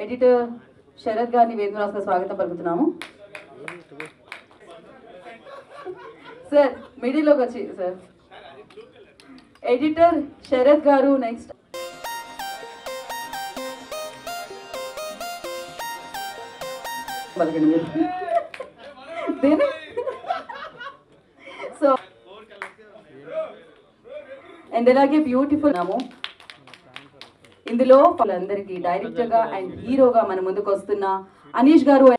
Editor Sarath గారిని వేదిక రాష్ట్ర స్వాగతం పలుకుతున్నాము. సార్ మిడిల్లోకి వచ్చి సార్ ఎడిటర్ శరత్ గారు నెక్స్ట్. సో అండ్ అలాగే బ్యూటిఫుల్ నాము ఇందులో వాళ్ళందరికీ డైరెక్టర్గా అండ్ హీరోగా మన ముందుకు వస్తున్న అనీష్ గారు.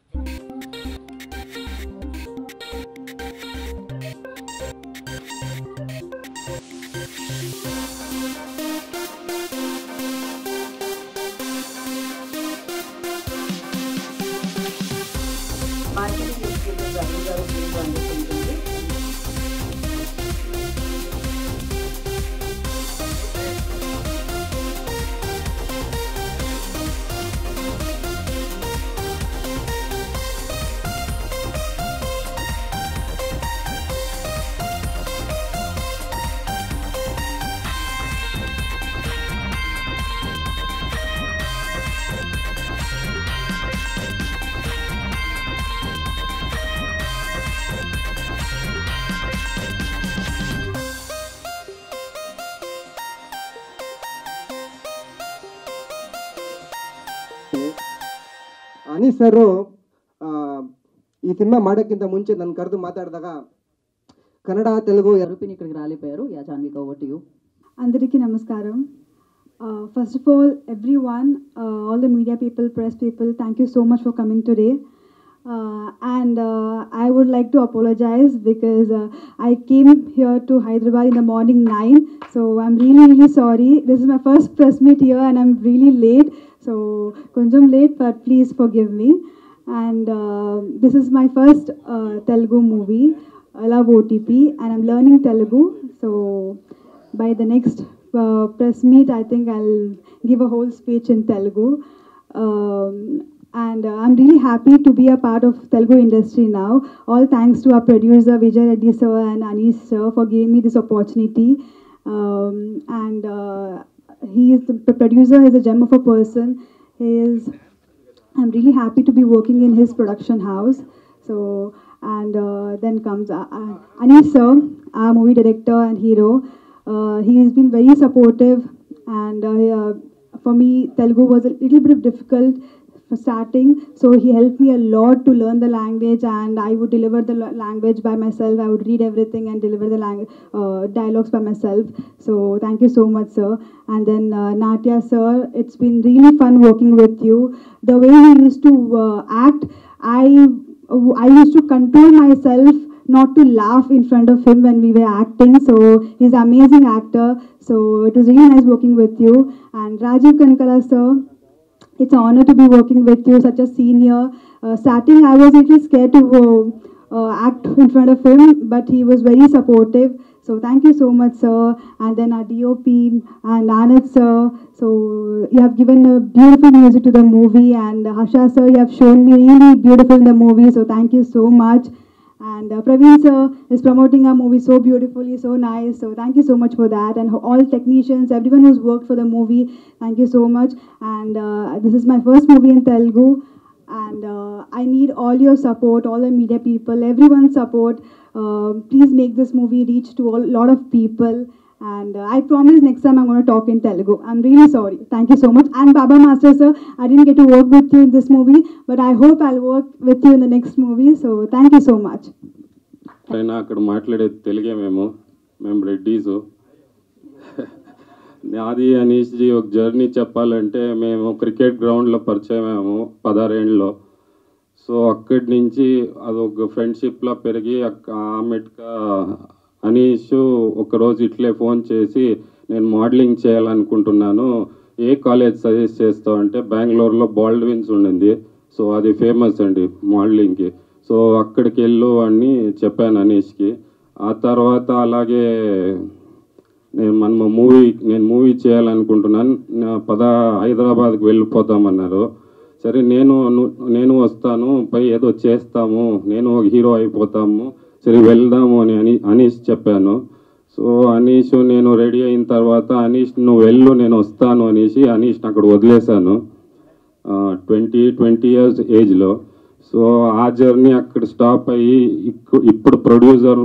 అనీష್ ಸರ್ ఈ సినిమా ಮಾಡೋಕ್ಕಿಂತ ಮುಂಚೆ ನನ್ನ ಕರೆದು ಮಾತಾಡಿದಾಗ కన్నడ తెలుగు రూపిని ఇక్కడికి రాలిపోయారు. Yeah Janvika, over to you. అందరికీ నమస్కారం. First of all, everyone, all the media people, press people, thank you so much for coming today. And I would like to apologize because I came here to Hyderabad in the morning 9. So I'm really sorry. This is my first press meet here and I'm really late. So konjam late, but please forgive me. And this is my first Telugu movie. I love OTP and I'm learning Telugu. So by the next press meet, I think I'll give a whole speech in Telugu. And I'm really happy to be a part of Telugu industry now. All thanks to our producer Vijay Reddy sir and Anish sir for giving me this opportunity. And he is the producer, is a gem of a person. I'm really happy to be working in his production house. So and then comes Anish sir, our movie director and hero. He has been very supportive, and for me Telugu was a little bit difficult for starting, so he helped me a lot to learn the language, and I would deliver the language by myself. I would read everything and deliver the dialogues by myself. So thank you so much, sir. And then Natya sir, it's been really fun working with you. The way he used to act, I used to control myself not to laugh in front of him when we were acting. So he's an amazing actor. So it was really nice working with you. And Rajiv Kanikala sir, it's an honor to be working with you, such a senior. Starting, I was a little scared to act in front of him, but he was very supportive. So thank you so much, sir. And then our DOP and Anand sir. So you have given a beautiful music to the movie, and Harsha sir, you have shown me really beautiful in the movie. So thank you so much. And Praveen sir is promoting our movie so beautifully, so nice. So thank you so much for that. And all technicians, everyone who's worked for the movie, thank you so much. And this is my first movie in Telugu. And I need all your support, all the media people, everyone's support. Please make this movie reach to a lot of people. And I promise next time I'm going to talk in Telugu. I'm really sorry. Thank you so much. And Baba Master sir, I didn't get to work with you in this movie, but I hope I'll work with you in the next movie. So thank you so much. అయినా అక్కడ మాట్లాడేది తెలుగే. మేము రెడ్డీసు. నాది అనీష్జీ ఒక journey చెప్పాలంటే, మేము cricket గ్రౌండ్లో పరిచయమేము 16 ఏళ్ళలో. సో అక్కడి నుంచి అదొక ఫ్రెండ్షిప్లా పెరిగి ఆమెట్గా అనీష్ ఒకరోజు ఇట్లే ఫోన్ చేసి, నేను మోడలింగ్ చేయాలనుకుంటున్నాను, ఏ కాలేజ్ సజెస్ట్ చేస్తావు అంటే, బెంగళూరులో బాల్డ్విన్స్ ఉండింది. సో అది ఫేమస్ అండి మోడలింగ్కి. సో అక్కడికి వెళ్ళు అని చెప్పాను అనీష్కి. ఆ తర్వాత అలాగే నేను మూవీ చేయాలనుకుంటున్నాను, హైదరాబాద్కి వెళ్ళిపోతామన్నారు. సరే నేను వస్తాను, పై ఏదో చేస్తాము, నేను ఒక హీరో అయిపోతాము, సరే వెళ్దాము అని అనీష్ చెప్పాను. సో అనీష్ నేను రెడీ అయిన తర్వాత, అనీష్ నువ్వు వెళ్ళు నేను వస్తాను అనేసి అనీష్ని అక్కడ వదిలేశాను. 20 years ఏజ్లో. సో ఆ జర్నీ అక్కడ స్టాప్ అయ్యి ఇప్పుడు ప్రొడ్యూసర్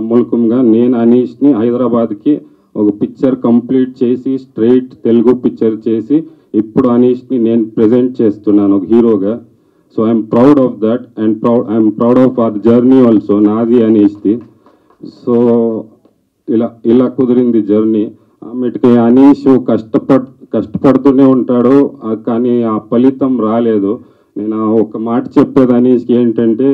మూలకంగా నేను అనీష్ని హైదరాబాద్కి ఒక పిక్చర్ కంప్లీట్ చేసి స్ట్రైట్ తెలుగు పిక్చర్ చేసి ఇప్పుడు అనీష్ని నేను ప్రజెంట్ చేస్తున్నాను ఒక హీరోగా. So I'm proud of that and I'm proud of our journey also, నాది అనీష్ది. సో ఇలా కుదిరింది జర్నీ. ఆమెకి అనీష్ కష్టపడుతూనే ఉంటాడు, కానీ ఆ ఫలితం రాలేదు. నేను ఒక మాట చెప్పేది అనీష్కి ఏంటంటే,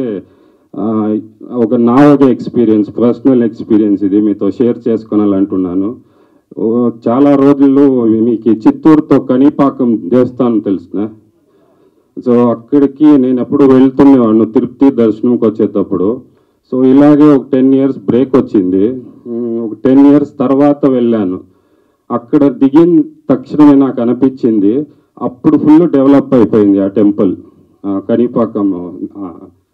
నా ఒక ఎక్స్పీరియన్స్, పర్సనల్ ఎక్స్పీరియన్స్ ఇది మీతో షేర్ చేసుకోవాలంటున్నాను. చాలా రోజులు మీకు చిత్తూరుతో కనిపాకం దేవస్థానం తెలుసునా? సో అక్కడికి నేను ఎప్పుడు వెళ్తుండేవాడిని తిరుపతి దర్శనంకి వచ్చేటప్పుడు. సో ఇలాగే ఒక 10 years బ్రేక్ వచ్చింది. ఒక 10 years తర్వాత వెళ్ళాను. అక్కడ దిగిన తక్షణమే నాకు అనిపించింది, అప్పుడు ఫుల్ డెవలప్ అయిపోయింది ఆ టెంపుల్, కనిపాకం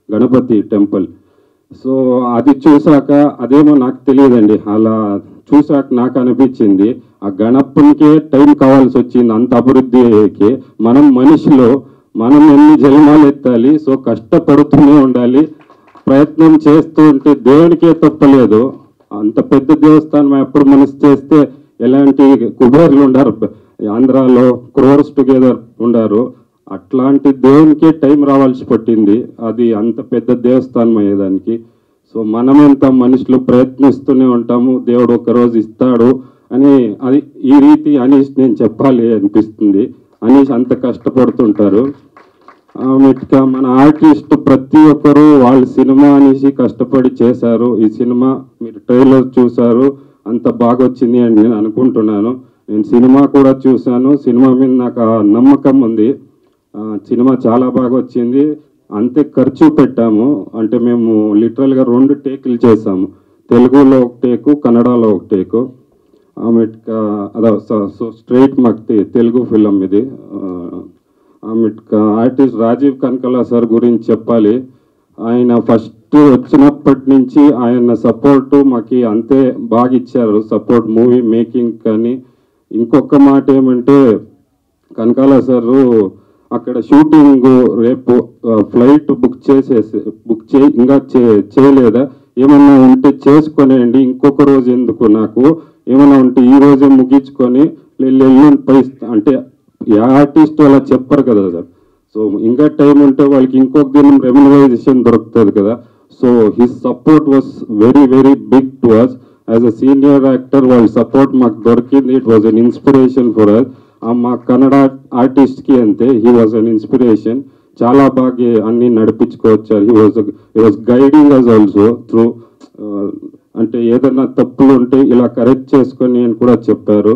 గణపతి టెంపుల్. సో అది చూసాక, అదేమో నాకు తెలియదండి, అలా చూసాక నాకు అనిపించింది ఆ గణపతికే టైం కావాల్సి వచ్చింది అంత అభివృద్ధికి. మనం ఎన్ని జన్మాలు ఎత్తాలి. సో కష్టపడుతూనే ఉండాలి, ప్రయత్నం చేస్తూ ఉంటే దేవునికే తప్పలేదు. అంత పెద్ద దేవస్థానం ఎప్పుడు మనసు చేస్తే ఎలాంటి కుబేర్లు ఉండారు, ఆంధ్రాలో క్రోర్స్ టుగెదర్ ఉండారు. అట్లాంటి దేవునికే టైం రావాల్సి పట్టింది అది అంత పెద్ద దేవస్థానం అయ్యేదానికి. సో మనమంతా మనుషులు ప్రయత్నిస్తూనే ఉంటాము, దేవుడు ఒకరోజు ఇస్తాడు అని. అది ఈ రీతి అనీష్ నేను చెప్పాలి అనిపిస్తుంది. అనీష్ అంత కష్టపడుతుంటారు. మన ఆర్టిస్ట్ ప్రతి ఒక్కరు వాళ్ళ సినిమా అనేసి కష్టపడి చేశారు. ఈ సినిమా మీరు ట్రైలర్ చూశారు, అంత బాగా వచ్చింది అని నేను అనుకుంటున్నాను. నేను సినిమా కూడా చూశాను, సినిమా మీద నాకు నమ్మకం ఉంది. సినిమా చాలా బాగా వచ్చింది. అంతే ఖర్చు పెట్టాము, అంటే మేము లిటరల్గా 2 టేకులు చేసాము, తెలుగులో ఒక టేకు, కన్నడలో ఒక టేకు. సో స్ట్రైట్ మాకు తెలుగు ఫిలం ఇది. ఆర్టిస్ట్ రాజీవ్ కనకాల సార్ గురించి చెప్పాలి. ఆయన ఫస్ట్ వచ్చినప్పటి నుంచి ఆయన సపోర్టు మాకు అంతే బాగా ఇచ్చారు, సపోర్ట్ మూవీ మేకింగ్. కానీ ఇంకొక మాట ఏమంటే, కనకాల సారు అక్కడ షూటింగ్ రేపు ఫ్లైట్ బుక్ ఇంకా చేయలేదా, ఏమన్నా ఉంటే చేసుకొనేయండి, ఇంకొక రోజు ఎందుకు, నాకు ఏమైనా ఉంటే ఈ రోజే ముగించుకొని పై అంటే ఆర్టిస్ట్ అలా చెప్పరు కదా సార్. సో ఇంకా టైం ఉంటే వాళ్ళకి ఇంకొక దినం రెమ్యునరైజేషన్ దొరుకుతుంది కదా. So his support was very very big to us as a senior actor. వాళ్ళ సపోర్ట్ మాకు దొరికింది. It was an inspiration for us. మా కన్నడ ఆర్టిస్ట్కి అంతే, హీ వాజ్ అన్ ఇన్స్పిరేషన్. చాలా బాగా అన్ని నడిపించుకోవచ్చారు. He was guiding us also through, అంటే ఏదైనా తప్పులు ఉంటే ఇలా కరెక్ట్ చేసుకొని అని కూడా చెప్పారు.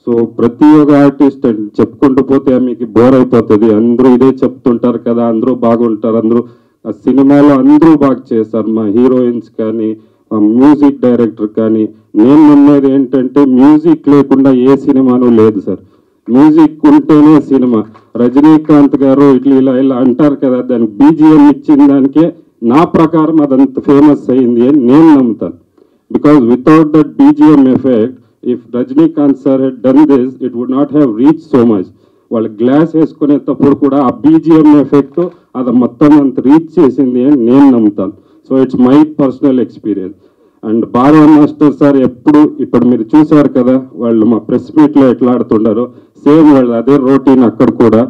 సో ప్రతి ఒక్క ఆర్టిస్ట్ చెప్పుకుంటూ పోతే మీకు బోర్ అయిపోతుంది, అందరూ ఇదే చెప్తుంటారు కదా, అందరూ బాగుంటారు, అందరూ ఆ సినిమాలో అందరూ బాగా చేస్తారు, మా హీరోయిన్స్ కానీ, మా మ్యూజిక్ డైరెక్టర్ కానీ. నేను నమ్మేది ఏంటంటే, మ్యూజిక్ లేకుండా ఏ సినిమాను లేదు సార్, మ్యూజిక్ ఉంటేనే సినిమా. రజనీకాంత్ గారు ఇలా అంటారు కదా, దానికి బీజిఎం ఇచ్చిన దానికే నా ప్రకారం అదంత ఫేమస్ అయింది అని నేను నమ్ముతాను. Because without that BGM effect, if Rajinikanth sir had done this, it would not have reach so much. వాళ్ళు గ్లాస్ వేసుకునేటప్పుడు కూడా ఆ బీజిఎం ఎఫెక్ట్ అది మొత్తం అంత రీచ్ చేసింది అని నేను నమ్ముతాను. So it's my personal experience. And Bhargava master sir ఇప్పుడు మీరు చూసారు కదా, వాళ్ళు మా ప్రెస్ మీట్లో ఎట్లా ఆడుతుండారో సేమ్ వాళ్ళు అదే రొటీన్ అక్కడ కూడా.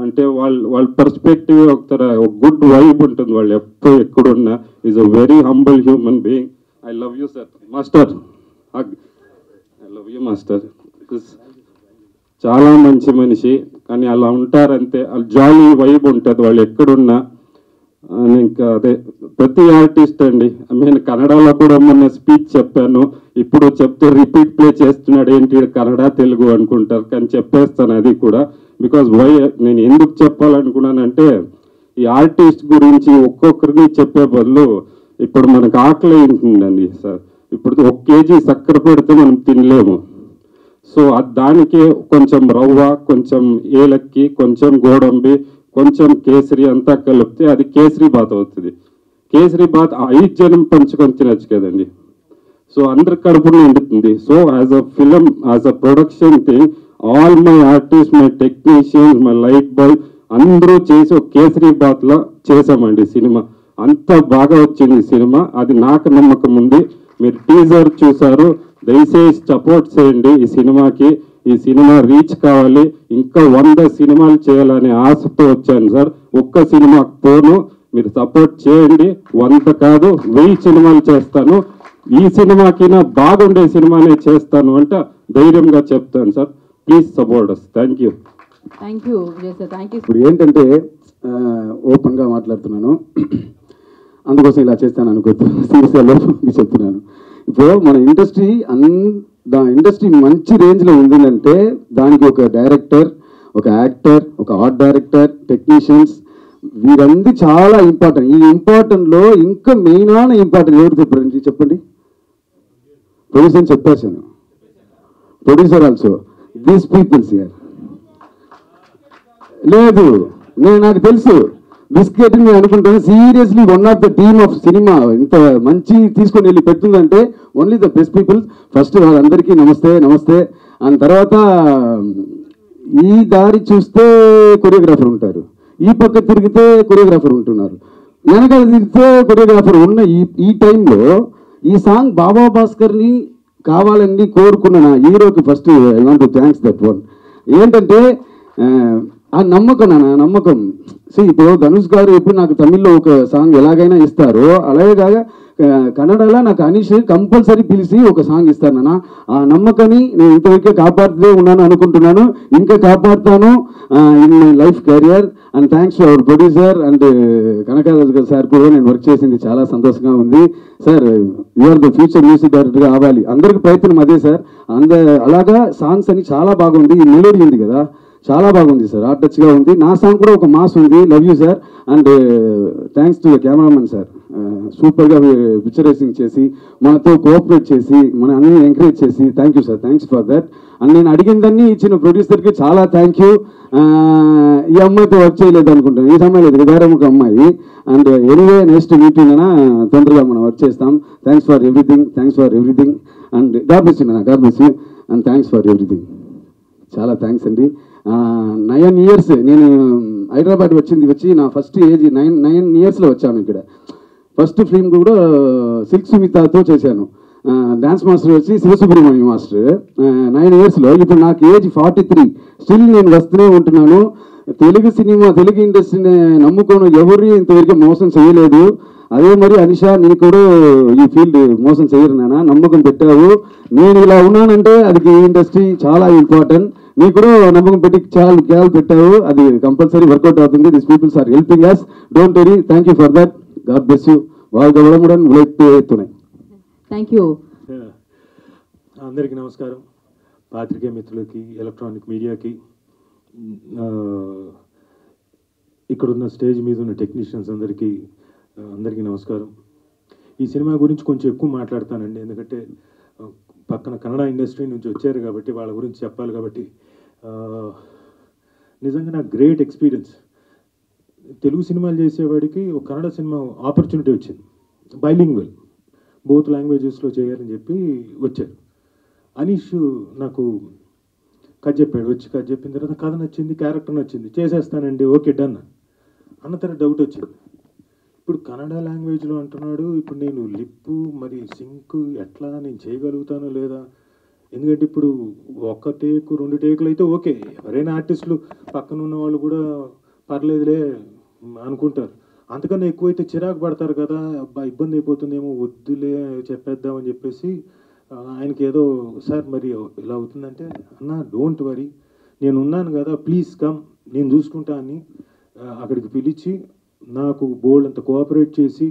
అంటే వాళ్ళ పర్స్పెక్టివ్ ఒక గుడ్ వైబ్ ఉంటుంది. వాళ్ళు ఎక్కడున్నా is a very humble human being. I love you sir master, I love you master. చాలా మంచి మనిషి, కానీ అలా ఉంటారంతే, జాలీ వైబ్ ఉంటుంది వాళ్ళు ఎక్కడున్నా. ఇంకా అదే ప్రతి ఆర్టిస్ట్ అండి. నేను కన్నడలో కూడా మొన్న స్పీచ్ చెప్పాను, ఇప్పుడు చెప్తే రిపీట్ ప్లే చేస్తున్నాడు ఏంటి కన్నడ తెలుగు అనుకుంటారు, కానీ చెప్పేస్తాను అది కూడా. బికాజ్ నేను ఎందుకు చెప్పాలనుకున్నానంటే, ఈ ఆర్టిస్ట్ గురించి ఒక్కొక్కరిని చెప్పే బదులు ఇప్పుడు మనకు ఆకలి ఉంటుందండి సార్. ఇప్పుడు 1 kg చక్కెర పెడితే మనం తినలేము. సో దానికి కొంచెం రవ్వ, కొంచెం ఏలక్కి, కొంచెం గోడంబి, కొంచెం కేసరి అంతా కలిపితే అది కేసరి బాత్ అవుతుంది. కేసరి బాత్ 5 జనం పంచుకొని తినచ్చు కదండి. సో అందరి కడుపు నిండుతుంది. So as a film, as a production thing, all my artist, my technicians, my light bye అందరూ చేసి ఒక కేసరి బాత్లో చేసామండి సినిమా. అంత బాగా వచ్చింది సినిమా. అది నాకు నమ్మకం ఉంది. మీరు టీజర్ చూసారు, దయచేసి సపోర్ట్ చేయండి ఈ సినిమాకి. ఈ సినిమా రీచ్ కావాలి. ఇంకా 100 సినిమాలు చేయాలనే ఆశతో వచ్చాను సార్. ఒక్క సినిమాకి పోను, మీరు సపోర్ట్ చేయండి. 100 కాదు 1000 సినిమాలు చేస్తాను. ఈ సినిమాకినా బాగుండే సినిమానే చేస్తాను అంటే ధైర్యంగా చెప్తాను sir. Please support us. Thank you. Thank you Vijay sir. Thank you. ఇప్పుడు ఏంటంటే ఓపెన్గా మాట్లాడుతున్నాను, అందుకోసం ఇలా చేస్తాను అనుకోద్దు. సీరియస్గా చెప్తున్నాను. ఇప్పుడు మన ఇండస్ట్రీ మంచి రేంజ్లో ఉందంటే దానికి ఒక డైరెక్టర్, ఒక యాక్టర్, ఒక ఆర్ట్ డైరెక్టర్, టెక్నీషియన్స్, వీరందరూ చాలా ఇంపార్టెంట్. ఈ ఇంపార్టెంట్లో ఇంకా మెయిన్ ఇంపార్టెంట్ ఎవరు చెప్పండి. ప్రొడ్యూసర్ చెప్పేసాను. Producer also these peoples here. లేదు, నాకు తెలుసు బిస్కెట్ నేను అనుకుంటాను. Seriously one of the team of cinema ఇంత మంచి తీసుకొని వెళ్ళి పెడుతుందంటే only the best people. First వాళ్ళందరికీ నమస్తే. అండ్ తర్వాత ఈ దారి చూస్తే కొరియోగ్రాఫర్ ఉంటారు, ఈ పక్క తిరిగితే కొరియోగ్రాఫర్ ఉంటున్నారు, వెనకాల తిరిగితే కొరియోగ్రాఫర్ ఉన్న ఈ టైంలో ఈ సాంగ్ బాబా భాస్కర్ని కావాలని కోరుకున్న నా హీరోకి first I want to thanks that one. ఏంటంటే ఆ నమ్మకం. ఇప్పుడు ధనుష్ గారు ఎప్పుడు నాకు తమిళ్లో ఒక సాంగ్ ఎలాగైనా ఇస్తారో అలాగే కాగా కన్నడలో నాకు అనీష్ కంపల్సరీ పిలిచి ఒక సాంగ్ ఇస్తానన్నా. ఆ నమ్మకాన్ని నేను ఇంతవరకే కాపాడుతూ ఉన్నాను అనుకుంటున్నాను, ఇంకా కాపాడుతాను in my life career. And thanks to our producer and Kanakaraju sir కూడా నేను వర్క్ చేసింది చాలా సంతోషంగా ఉంది. Sir you are the future music డైరెక్టర్గా అవ్వాలి, అందరికి ప్రయత్నం అదే సార్. అలాగా సాంగ్స్ అని చాలా బాగుంది. ఈ మెలోడీ ఉంది కదా, చాలా బాగుంది సార్, ఆర్ట్ టచ్గా ఉంది. నా సాంగ్ కూడా ఒక మాస్ ఉంది. Love you sir. And thanks to the cameramen sir, సూపర్గా పిక్చరైజింగ్ చేసి మనతో కోఆపరేట్ చేసి మన అన్ని ఎంకరేజ్ చేసి thank you sir, thanks for that. And నేను అడిగిందన్నీ ఇచ్చిన ప్రొడ్యూసర్కి చాలా థ్యాంక్ యూ. ఈ అమ్మాయితో వర్క్ చేయలేదు అనుకుంటాను, ఈ సమయం లేదు గదారం ఒక అమ్మాయి. అండ్ ఎనీవే నెక్స్ట్ మీటింగ్ అయినా తొందరగా మనం వర్క్ చేస్తాం. Thanks for everything and God bless you and thanks for everything. చాలా థ్యాంక్స్ అండి. 9 years నేను హైదరాబాద్ వచ్చి నా ఫస్ట్ ఏజ్ 9 yearsలో వచ్చాను. ఇక్కడ ఫస్ట్ ఫిల్మ్ కూడా సిల్క్ సుమితాతో చేశాను. డాన్స్ మాస్టర్ వచ్చి శివసుబ్రహ్మణ్యం మాస్టర్. 9 yearsలో ఇప్పుడు నాకు ఏజ్ 43. స్టిల్ నేను వస్తూనే ఉంటున్నాను. తెలుగు ఇండస్ట్రీని నమ్ముకోను ఎవరు ఇంతవరకు మోసం చేయలేదు. అదే మరి అనిషా నీ కూడా ఈ ఫీల్డ్ మోసం చేయరు నాన్న, నమ్మకం పెట్టావు. నేను ఇలా ఉన్నానంటే అది ఈ ఇండస్ట్రీ చాలా ఇంపార్టెంట్. నీ కూడా నమ్మకం పెట్టి చాలా గ్యాల్ పెట్టావు, అది కంపల్సరీ వర్కౌట్ అవుతుంది. This peoples are helping us, don't worry. Thank you for that. God bless you. వాళ్ళు కూడా ఉలెత్తున్నాయి. Thank you. అందరికీ నమస్కారం. పాత్రికేయ మిత్రులకి, ఎలక్ట్రానిక్ మీడియాకి, ఇక్కడున్న స్టేజ్ మీద ఉన్న టెక్నీషియన్స్ అందరికీ నమస్కారం. ఈ సినిమా గురించి కొంచెం ఎక్కువ మాట్లాడతానండి, ఎందుకంటే పక్కన కన్నడ ఇండస్ట్రీ నుంచి వచ్చారు కాబట్టి వాళ్ళ గురించి చెప్పాలి కాబట్టి. నిజంగా నాకు గ్రేట్ ఎక్స్పీరియన్స్. తెలుగు సినిమాలు చేసేవాడికి ఒక కన్నడ సినిమా ఆపర్చునిటీ వచ్చింది. బైలింగ్వల్ బోత్ లాంగ్వేజెస్లో చేయాలని చెప్పి వచ్చారు. అనీష్ నాకు కథ చెప్పాడు. కథ చెప్పిన తర్వాత కథ నచ్చింది, క్యారెక్టర్ నచ్చింది, చేసేస్తానండి, ఓకే డన్ అన్న తర్వాత డౌట్ వచ్చింది. ఇప్పుడు కన్నడ లాంగ్వేజ్లో అంటున్నాడు, ఇప్పుడు నేను లిప్పు మరి సింక్ ఎట్లా నేను చేయగలుగుతానో లేదా? ఎందుకంటే ఇప్పుడు 1 టేకు 2 టేకులు అయితే ఓకే, ఎవరైనా ఆర్టిస్టులు పక్కన ఉన్న వాళ్ళు కూడా పర్లేదులే అనుకుంటారు. అంతకన్నా ఎక్కువైతే చిరాకు పడతారు కదా, ఇబ్బంది అయిపోతుందేమో, వద్దులే చెప్పేద్దామని చెప్పేసి ఆయనకి ఏదో సార్ మరి ఇలా అవుతుందంటే, అన్న డోంట్ వరీ, నేను ఉన్నాను కదా, ప్లీజ్ కమ్, నేను చూసుకుంటా అని అక్కడికి పిలిచి నాకు బోల్డ్ అంత కోఆపరేట్ చేసి,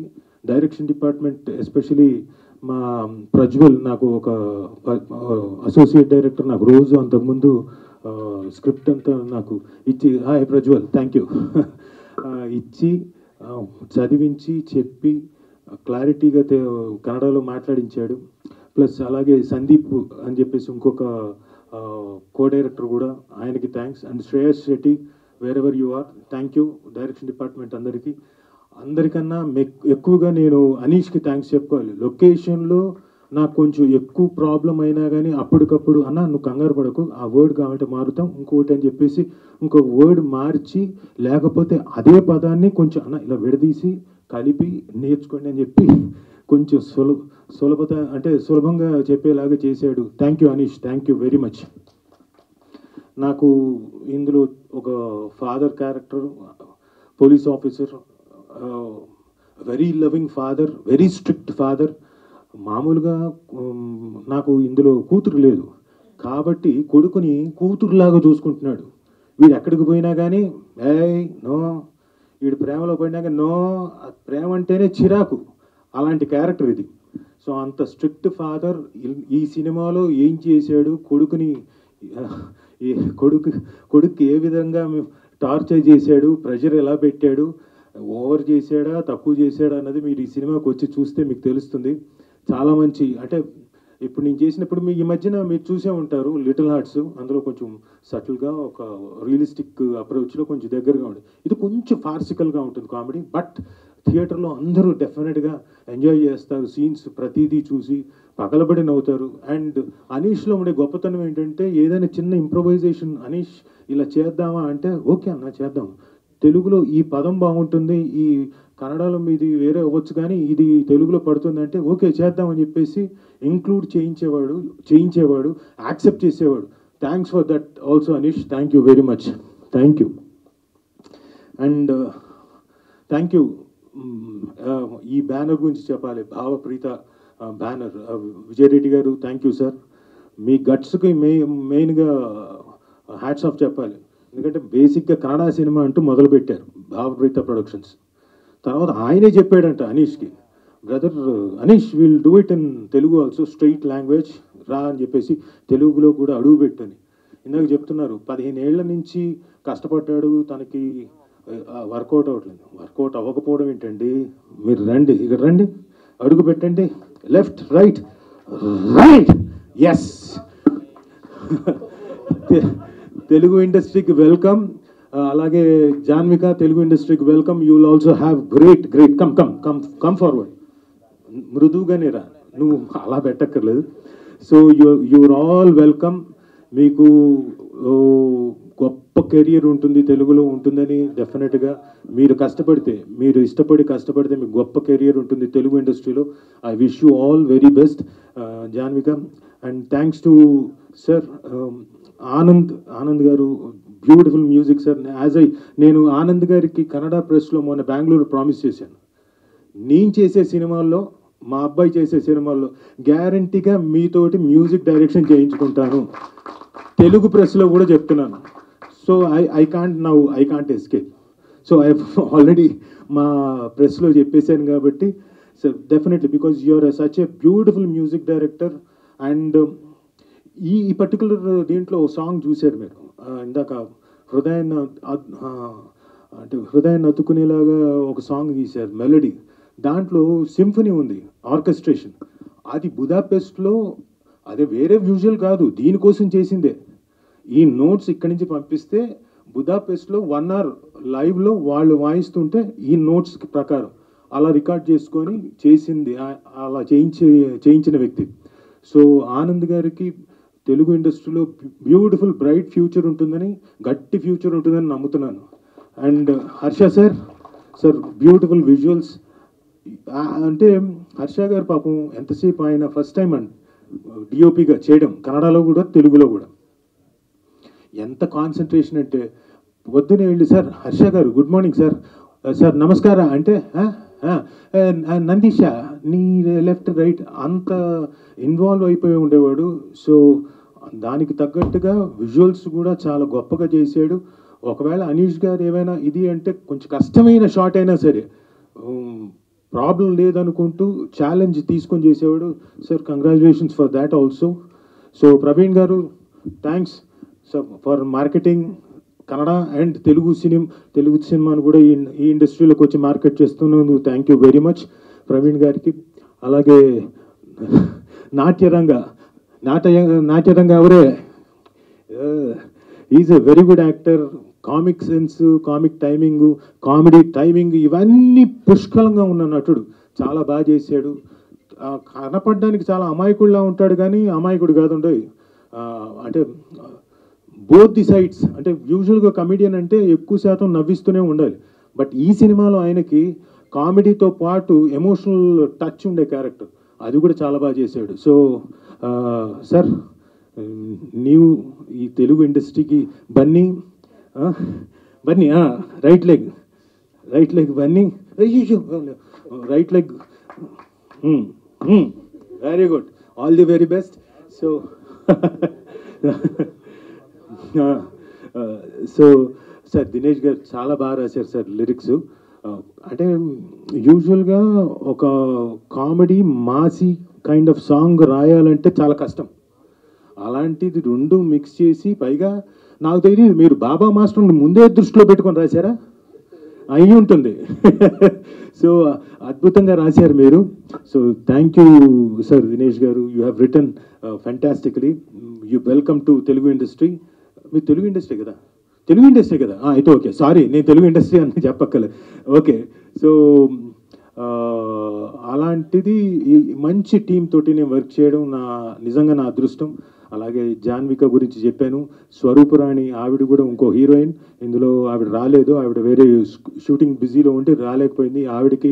డైరెక్షన్ డిపార్ట్మెంట్ ఎస్పెషలీ మా ప్రజ్వల్ నాకు ఒక అసోసియేట్ డైరెక్టర్ నాకు రోజు అంతకుముందు స్క్రిప్ట్ అంతా నాకు ఇచ్చి, హాయ్ ప్రజ్వల్ థ్యాంక్ యూ ఇచ్చి చదివించి చెప్పి క్లారిటీగా కన్నడలో మాట్లాడించాడు. ప్లస్ అలాగే సందీప్ అని చెప్పేసి ఇంకొక కో డైరెక్టర్ కూడా, ఆయనకి thanks. And Shreyas Shetty wherever you are, thank you direction department అందరికన్నా ఎక్కువగా నేను అనీష్కి థ్యాంక్స్ చెప్పుకోవాలి. లొకేషన్లో నాకు కొంచెం ఎక్కువ ప్రాబ్లం అయినా కానీ అప్పటికప్పుడు అన్న నువ్వు కంగారు పడకు, ఆ వర్డ్ కావాలంటే మారుతాం ఇంకోటి అని చెప్పేసి ఇంకొక వర్డ్ మార్చి, లేకపోతే అదే పదాన్ని కొంచెం అన్న ఇలా విడదీసి కలిపి నేర్చుకోండి అని చెప్పి కొంచెం సులభత అంటే సులభంగా చెప్పేలాగా చేశాడు. Thank you Anish, thank you very much. నాకు ఇందులో ఒక father character, police officer, very loving father, very strict father. మామూలుగా నాకు ఇందులో కూతురు లేదు కాబట్టి కొడుకుని కూతురులాగా చూసుకుంటున్నాడు. వీడు ఎక్కడికి పోయినా కానీ నో, వీడు ప్రేమలో పోయినా కానీ నో, ప్రేమ అంటేనే చిరాకు, అలాంటి క్యారెక్టర్ ఇది. సో అంత స్ట్రిక్ట్ ఫాదర్ ఈ సినిమాలో ఏం చేశాడు, కొడుకు ఏ విధంగా టార్చర్ చేశాడు, ప్రెషర్ ఎలా పెట్టాడు, ఓవర్ చేశాడా తక్కువ చేశాడా అన్నది మీరు ఈ సినిమాకి వచ్చి చూస్తే మీకు తెలుస్తుంది. చాలా మంచి, అంటే ఇప్పుడు నేను చేసినప్పుడు ఈ మధ్యన మీరు చూసే ఉంటారు లిటిల్ హార్ట్స్, అందులో కొంచెం సటిల్గా ఒక రియలిస్టిక్ అప్రోచ్లో కొంచెం దగ్గరగా ఉంటుంది. ఇది కొంచెం ఫార్సికల్గా ఉంటుంది కామెడీ, బట్ థియేటర్లో అందరూ డెఫినెట్గా ఎంజాయ్ చేస్తారు. సీన్స్ ప్రతిదీ చూసి పగలబడి నవ్వుతారు. అండ్ అనీష్లో ఉండే గొప్పతనం ఏంటంటే ఏదైనా చిన్న ఇంప్రొవైజేషన్ అనీష్ ఇలా చేద్దామా అంటే ఓకే అన్న చేద్దాం, తెలుగులో ఈ పదం బాగుంటుంది, ఈ కన్నడలో మీది వేరే అవ్వచ్చు కానీ ఇది తెలుగులో పడుతుంది అంటే ఓకే చేద్దామని చెప్పేసి ఇంక్లూడ్ చేయించేవాడు, యాక్సెప్ట్ చేసేవాడు. Thanks for that also Anish, thank you very much, thank you. And thank you. ఈ బ్యానర్ గురించి చెప్పాలి, భావప్రీత బ్యానర్, విజయ్ రెడ్డి గారు థ్యాంక్ యూ సార్. మీ గట్స్కి మెయిన్గా హ్యాట్స్ ఆఫ్ చెప్పాలి. ఎందుకంటే బేసిక్గా కన్నడ సినిమా అంటూ మొదలుపెట్టారు భావప్రీత ప్రొడక్షన్స్. తర్వాత ఆయనే చెప్పాడంట అనీష్కి, brother Anish will do it in Telugu also, straight language రా అని చెప్పేసి తెలుగులో కూడా అడుగు పెట్టని. ఇందాక చెప్తున్నారు 15 ఏళ్ల నుంచి కష్టపడ్డాడు, తనకి వర్కౌట్ అవ్వట్లేదు. వర్కౌట్ అవ్వకపోవడం ఏంటండి, మీరు రండి, ఇక్కడ రండి, అడుగు పెట్టండి, left right right, yes. Telugu ఇండస్ట్రీకి వెల్కమ్. అలాగే జాన్విక, తెలుగు ఇండస్ట్రీకి welcome. You will also have great come forward. మృదువుగానే రా, నువ్వు అలా పెట్టక్కర్లేదు. So you're all welcome. మీకు గొప్ప కెరియర్ ఉంటుంది, తెలుగులో ఉంటుందని డెఫినెట్గా మీరు కష్టపడితే, మీరు ఇష్టపడి కష్టపడితే మీకు గొప్ప కెరియర్ ఉంటుంది తెలుగు ఇండస్ట్రీలో. I wish you all very best Janvika. And thanks to sir Anand గారు, బ్యూటిఫుల్ మ్యూజిక్ సార్. నేను ఆనంద్ గారికి కన్నడ ప్రెస్లో మొన్న బెంగళూరు ప్రామిస్ చేశాను, నేను చేసే సినిమాల్లో, మా అబ్బాయి చేసే సినిమాల్లో గ్యారంటీగా మీతోటి మ్యూజిక్ డైరెక్షన్ చేయించుకుంటాను, తెలుగు ప్రెస్లో కూడా చెప్తున్నాను. So I can't escape. So I already మా ప్రెస్లో చెప్పేశాను కాబట్టి, so definitely because you're such a beautiful music director. And ఈ పర్టికులర్ దీంట్లో సాంగ్ చూశారు మీరు ఇందాక, హృదయాన్ని అతుకునేలాగా ఒక సాంగ్ గీశారు, మెలోడీ. దాంట్లో సింఫనీ ఉంది, ఆర్కెస్ట్రేషన్. అది బుదాపెస్ట్లో, అదే వేరే విజువల్ కాదు, దీనికోసం చేసిందే. ఈ నోట్స్ ఇక్కడి నుంచి పంపిస్తే బుదాపెస్ట్లో 1 hour లైవ్లో వాళ్ళు వాయిస్తుంటే ఈ నోట్స్ ప్రకారం అలా రికార్డ్ చేసుకొని చేసింది, అలా చేయించిన వ్యక్తి. సో ఆనంద్ గారికి తెలుగు ఇండస్ట్రీలో బ్యూటిఫుల్ బ్రైట్ ఫ్యూచర్ ఉంటుందని, గట్టి ఫ్యూచర్ ఉంటుందని నమ్ముతున్నాను. And Harsha sir beautiful visuals. అంటే హర్ష గారు పాపం ఎంతసేపు ఆయన ఫస్ట్ టైం అండి డిఓపిగా చేయడం, కన్నడలో కూడా తెలుగులో కూడా. ఎంత కాన్సన్ట్రేషన్ అంటే పొద్దునే వెళ్ళి సార్ హర్ష గారు గుడ్ మార్నింగ్ సార్ నమస్కారం అంటే నందీష నీ లెఫ్ట్ రైట్, అంత ఇన్వాల్వ్ అయిపోయి ఉండేవాడు. సో దానికి తగ్గట్టుగా విజువల్స్ కూడా చాలా గొప్పగా చేశాడు. ఒకవేళ అనీష్ గారు ఏమైనా ఇది అంటే కొంచెం కష్టమైన షాట్ అయినా సరే ప్రాబ్లం లేదనుకుంటూ ఛాలెంజ్ తీసుకొని చేసేవాడు. Sir congratulations for that also. So Praveen garu thanks for marketing Kannada and Telugu సినిమాను కూడా ఈ ఇండస్ట్రీలోకి వచ్చి మార్కెట్ చేస్తున్నందుకు thank you very much Praveen గారికి. అలాగే నాట్యరంగ అవరే, is a very good actor. Comic sense, comic timing, comedy timing ఇవన్నీ పుష్కలంగా ఉన్న నటుడు, చాలా బాగా చేశాడు. కనపడడానికి చాలా అమాయకుడిలా ఉంటాడు, కానీ అమాయకుడు కాదుండే. అంటే బోత్ ది సైడ్స్. అంటే యూజువల్గా కమెడియన్ అంటే ఎక్కువ శాతం నవ్విస్తూనే ఉండాలి, బట్ ఈ సినిమాలో ఆయనకి కామెడీతో పాటు ఎమోషనల్ టచ్ ఉండే క్యారెక్టర్, అది కూడా చాలా బాగా చేశాడు. సో సార్, నీవు ఈ తెలుగు ఇండస్ట్రీకి Bunny right leg Bunny, right leg, very good, all the very best. So sir Dinesh గారు చాలా బాగా రాశారు సార్ లిరిక్స్. అంటే యూజువల్గా ఒక comedy Masih kind of song రాయాలంటే చాలా కష్టం. అలాంటిది రెండు మిక్స్ చేసి, పైగా నాకు తెలియదు మీరు బాబా మాస్టర్ని ముందే దృష్టిలో పెట్టుకొని రాశారా? అయి ఉంటుంది. సో అద్భుతంగా రాశారు మీరు. So thank you sir Dinesh garu, you have written fantastically. You welcome to Telugu industry. మీరు తెలుగు ఇండస్ట్రీ కదా? తెలుగు ఇండస్ట్రీ కదా? అయితే ఓకే, సారీ, నేను తెలుగు ఇండస్ట్రీ అని చెప్పక్కర్లేదు. ఓకే, సో అలాంటిది ఈ మంచి టీం తోటి నేను వర్క్ చేయడం నిజంగా నా అదృష్టం. అలాగే జాన్విక గురించి చెప్పాను, స్వరూపురాణి ఆవిడ కూడా ఇంకో హీరోయిన్. ఇందులో ఆవిడ రాలేదు, ఆవిడ వేరే షూటింగ్ బిజీలో ఉంటే రాలేకపోయింది. ఆవిడకి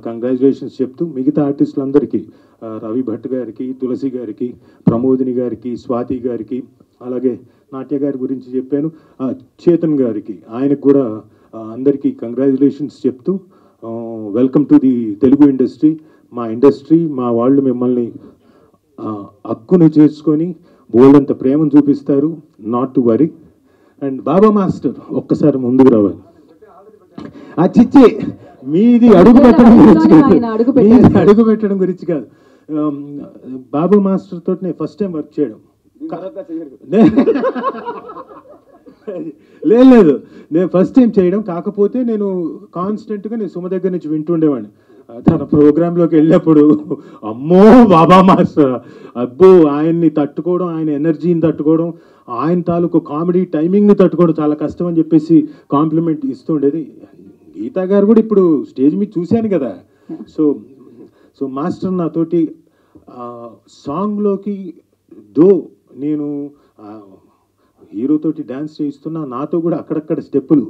కంగ్రాచులేషన్స్ చెప్తూ మిగతా ఆర్టిస్టులందరికీ, రవి భట్ గారికి, తులసి గారికి, ప్రమోదిని గారికి, స్వాతి గారికి, అలాగే నాట్య గారి గురించి చెప్పాను, చేతన్ గారికి, ఆయనకు కూడా అందరికీ కంగ్రాచులేషన్స్ చెప్తూ welcome to the Telugu industry. మా ఇండస్ట్రీ, మా వాళ్ళు మిమ్మల్ని హక్కును చేసుకొని బోల్డంత ప్రేమను చూపిస్తారు, not to worry. And Baba master ఒక్కసారి ముందుకు రావాలి. చిచ్చి, మీది అడుగు పెట్టడం గురించి కాదు, మీది అడుగు పెట్టడం గురించి కాదు. బాబా మాస్టర్ తోటి నేను ఫస్ట్ టైం వర్క్ చేయడం. లేదు, నేను ఫస్ట్ టైం చేయడం. కాకపోతే నేను కాన్స్టెంట్గా నేను సుమ దగ్గర నుంచి వింటుండేవాడిని. తన ప్రోగ్రాంలోకి వెళ్ళినప్పుడు అమ్మో బాబా మాస్టర్, అబ్బో ఆయన్ని తట్టుకోవడం, ఆయన ఎనర్జీని తట్టుకోవడం, ఆయన తాలూకు కామెడీ టైమింగ్ని తట్టుకోవడం చాలా కష్టం అని చెప్పేసి కాంప్లిమెంట్ ఇస్తుండేది. గీతా గారు కూడా ఇప్పుడు స్టేజ్ మీద చూశాను కదా. సో మాస్టర్ నాతోటి సాంగ్లోకి నేను హీరోతోటి డ్యాన్స్ చేయిస్తున్నా, నాతో కూడా అక్కడక్కడ స్టెప్పులు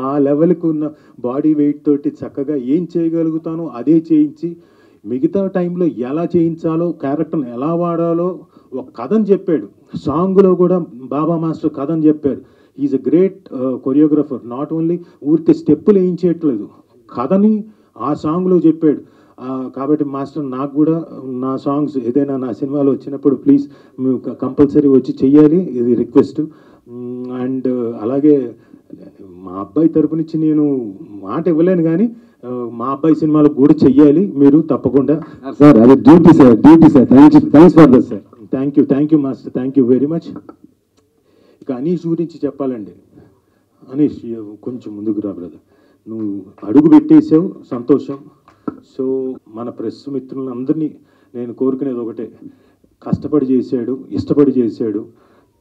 ఆ లెవెల్కి ఉన్న బాడీ వెయిట్ తోటి చక్కగా ఏం చేయగలుగుతానో అదే చేయించి, మిగతా టైంలో ఎలా చేయించాలో, క్యారెక్టర్ని ఎలా వాడాలో ఒక కథను చెప్పాడు. సాంగ్లో కూడా బాబా మాస్టర్ కథను చెప్పాడు. Is a great choreographer. Not only ఊరికే స్టెప్పులు వేయించేయట్లేదు, కథని ఆ సాంగ్లో చెప్పాడు. కాబట్టి మాస్టర్, నాకు కూడా నా సాంగ్స్ ఏదైనా నా సినిమాలో వచ్చినప్పుడు ప్లీజ్ కంపల్సరీ వచ్చి చెయ్యాలి, ఇది రిక్వెస్ట్. అండ్ అలాగే మా అబ్బాయి తరపు నుంచి నేను మాట ఇవ్వలేను, కానీ మా అబ్బాయి సినిమాలో కూడా చెయ్యాలి మీరు తప్పకుండా. సార్ అది duty sir, duty sir. Thanks for that sir. Thank you master, thank you very much. ఇక అనీష్ గురించి చెప్పాలండి. అనీష్ కొంచెం ముందుకు రా బ్రదర్. నువ్వు అడుగు పెట్టేసావు, సంతోషం. సో మన ప్రెస్ మిత్రులందరినీ నేను కోరుకునేది ఒకటే, కష్టపడి చేశాడు, ఇష్టపడి చేశాడు,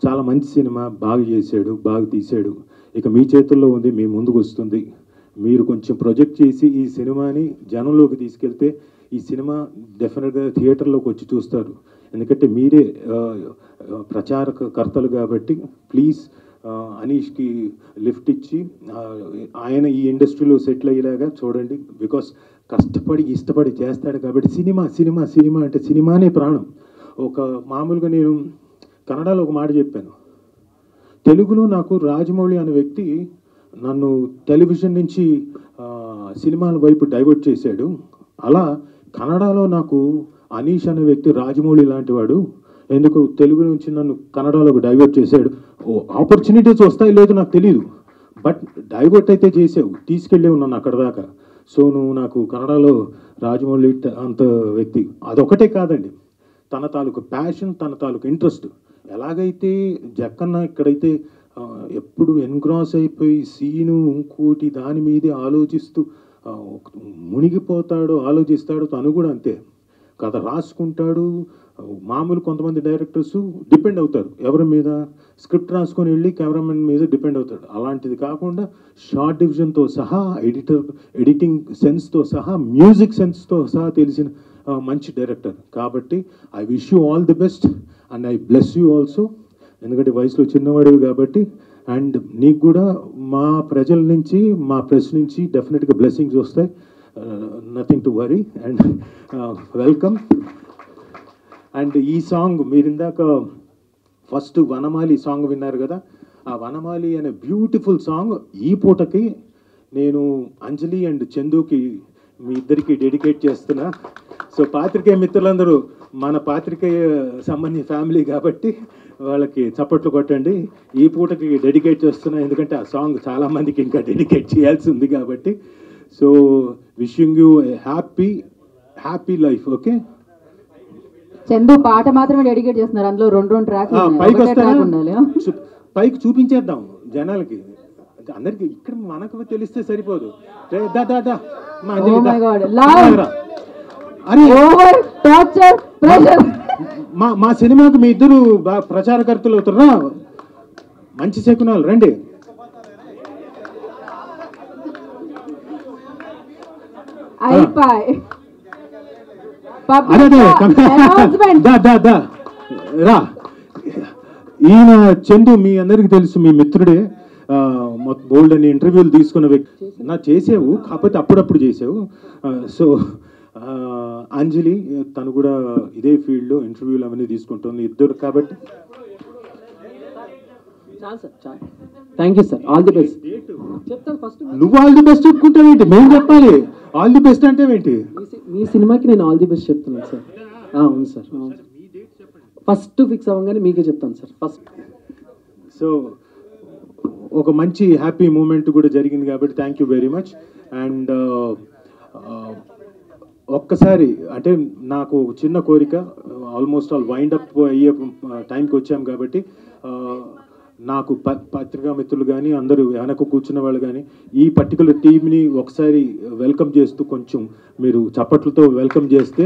చాలా మంచి సినిమా, బాగా చేశాడు, బాగా తీశాడు. ఇక మీ చేతుల్లో ఉంది, మీ ముందుకు వస్తుంది. మీరు కొంచెం ప్రొజెక్ట్ చేసి ఈ సినిమాని జనంలోకి తీసుకెళ్తే ఈ సినిమా డెఫినెట్గా థియేటర్లోకి వచ్చి చూస్తారు. ఎందుకంటే మీరే ప్రచారకర్తలు కాబట్టి ప్లీజ్ అనీష్కి లిఫ్ట్ ఇచ్చి ఆయన ఈ ఇండస్ట్రీలో సెటిల్ అయ్యేలాగా చూడండి. బికాస్ కష్టపడి ఇష్టపడి చేస్తాడు కాబట్టి సినిమా అంటే సినిమానే ప్రాణం. ఒక మామూలుగా నేను కన్నడలో ఒక మాట చెప్పాను, తెలుగులో నాకు రాజమౌళి అనే వ్యక్తి నన్ను టెలివిజన్ నుంచి సినిమాల వైపు డైవర్ట్ చేశాడు. అలా కన్నడలో నాకు అనీష్ అనే వ్యక్తి రాజమౌళి లాంటి వాడు ఎందుకు తెలుగు నుంచి నన్ను కన్నడలోకి డైవర్ట్ చేశాడు. ఆపర్చునిటీస్ వస్తాయి లేదో నాకు తెలియదు, బట్ డైవర్ట్ అయితే చేసావు, తీసుకెళ్ళేవు నన్ను అక్కడ దాకా. సో నువ్వు నాకు కన్నడలో రాజమౌళి అంత వ్యక్తి. అదొకటే కాదండి, తన తాలూకు ప్యాషన్, తన తాలూకు ఇంట్రెస్ట్. ఎలాగైతే జక్కన్న ఇక్కడైతే ఎప్పుడు ఎన్గ్రాస్ అయిపోయి సీను ఇంకోటి దాని మీదే ఆలోచిస్తూ మునిగిపోతాడో ఆలోచిస్తాడో, తను కూడా అంతే. కథ రాసుకుంటాడు, మామూలు కొంతమంది డైరెక్టర్స్ డిపెండ్ అవుతారు ఎవరి మీద, స్క్రిప్ట్ రాసుకొని వెళ్ళి కెమెరామెన్ మీద డిపెండ్ అవుతాడు. అలాంటిది కాకుండా షార్ట్ డివిజన్తో సహా, ఎడిటింగ్ సెన్స్తో సహా, మ్యూజిక్ సెన్స్తో సహా తెలిసిన మంచి డైరెక్టర్. కాబట్టి I wish you all the best and I bless you also. ఎందుకంటే వయసులో చిన్నవాడివి కాబట్టి. అండ్ నీకు కూడా మా ప్రజల నుంచి, మా ప్రెస్ నుంచి డెఫినెట్గా బ్లెస్సింగ్స్ వస్తాయి. Nothing to worry and welcome. And ఈ సాంగ్ మీరు ఇందాక ఫస్ట్ వనమాలి సాంగ్ విన్నారు కదా, ఆ వనమాలి అనే బ్యూటిఫుల్ సాంగ్ ఈ పూటకి నేను అంజలి అండ్ చందుకి మీ ఇద్దరికి డెడికేట్ చేస్తున్నా. సో పాత్రికేయ మిత్రులందరూ మన పాత్రికేయ సంబంధించిన ఫ్యామిలీ కాబట్టి వాళ్ళకి చప్పట్లు కొట్టండి. ఈ పూటకి డెడికేట్ చేస్తున్నా, ఎందుకంటే ఆ సాంగ్ చాలామందికి ఇంకా డెడికేట్ చేయాల్సి ఉంది కాబట్టి. So wishing you A happy life. Okay, Chandu పాట మాత్రమే డెడికేట్ చేస్తున్నారు, అందులో రెండు ట్రాక్ పైకి వస్తారా, పైకి చూపించేద్దాం జనాలకి, అందరికి. ఇక్కడ మనకు తెలిస్తే సరిపోదు. మా సినిమాకి మీ ఇద్దరు ప్రచారకర్తలు అవుతారా, మంచి శకునాలు. రండి. రా. ఈయన చందు మీ అందరికి తెలుసు, మీ మిత్రుడే. బోల్డ్ అని ఇంటర్వ్యూలు తీసుకున్న వ్యక్తి. నా చేసావు, కాకపోతే అప్పుడప్పుడు చేసావు. సో అంజలి తను కూడా ఇదే ఫీల్డ్లో ఇంటర్వ్యూలు అవన్నీ తీసుకుంటుంది, ఇద్దరు. కాబట్టి thank you sir, all the best. చెప్తాను ఫస్ట్. నువ్వు ఆల్ ది బెస్ట్ చెప్పుకుంటావేంటి, మేము చెప్పాలి ఆల్ ది బెస్ట్ అంటే ఏంటి? మీ సినిమాకి నేను ఆల్ ది బెస్ట్ చెప్తున్నాను సార్. అవును సార్, ఫస్ట్ ఫిక్స్ అవ్వగానే మీకే చెప్తాను సార్ ఫస్ట్. సో ఒక మంచి హ్యాపీ మూమెంట్ కూడా జరిగింది కాబట్టి thank you very much. And ఒక్కసారి అంటే నాకు చిన్న కోరిక, ఆల్మోస్ట్ ఆల్ వైండ్ అప్ అయ్యే టైంకి వచ్చాం కాబట్టి నాకు పత్రికా మిత్రులు కానీ అందరూ వెనక కూర్చున్న వాళ్ళు కానీ ఈ పర్టికులర్ టీమ్ని ఒకసారి వెల్కమ్ చేస్తూ కొంచెం మీరు చప్పట్లతో వెల్కమ్ చేస్తే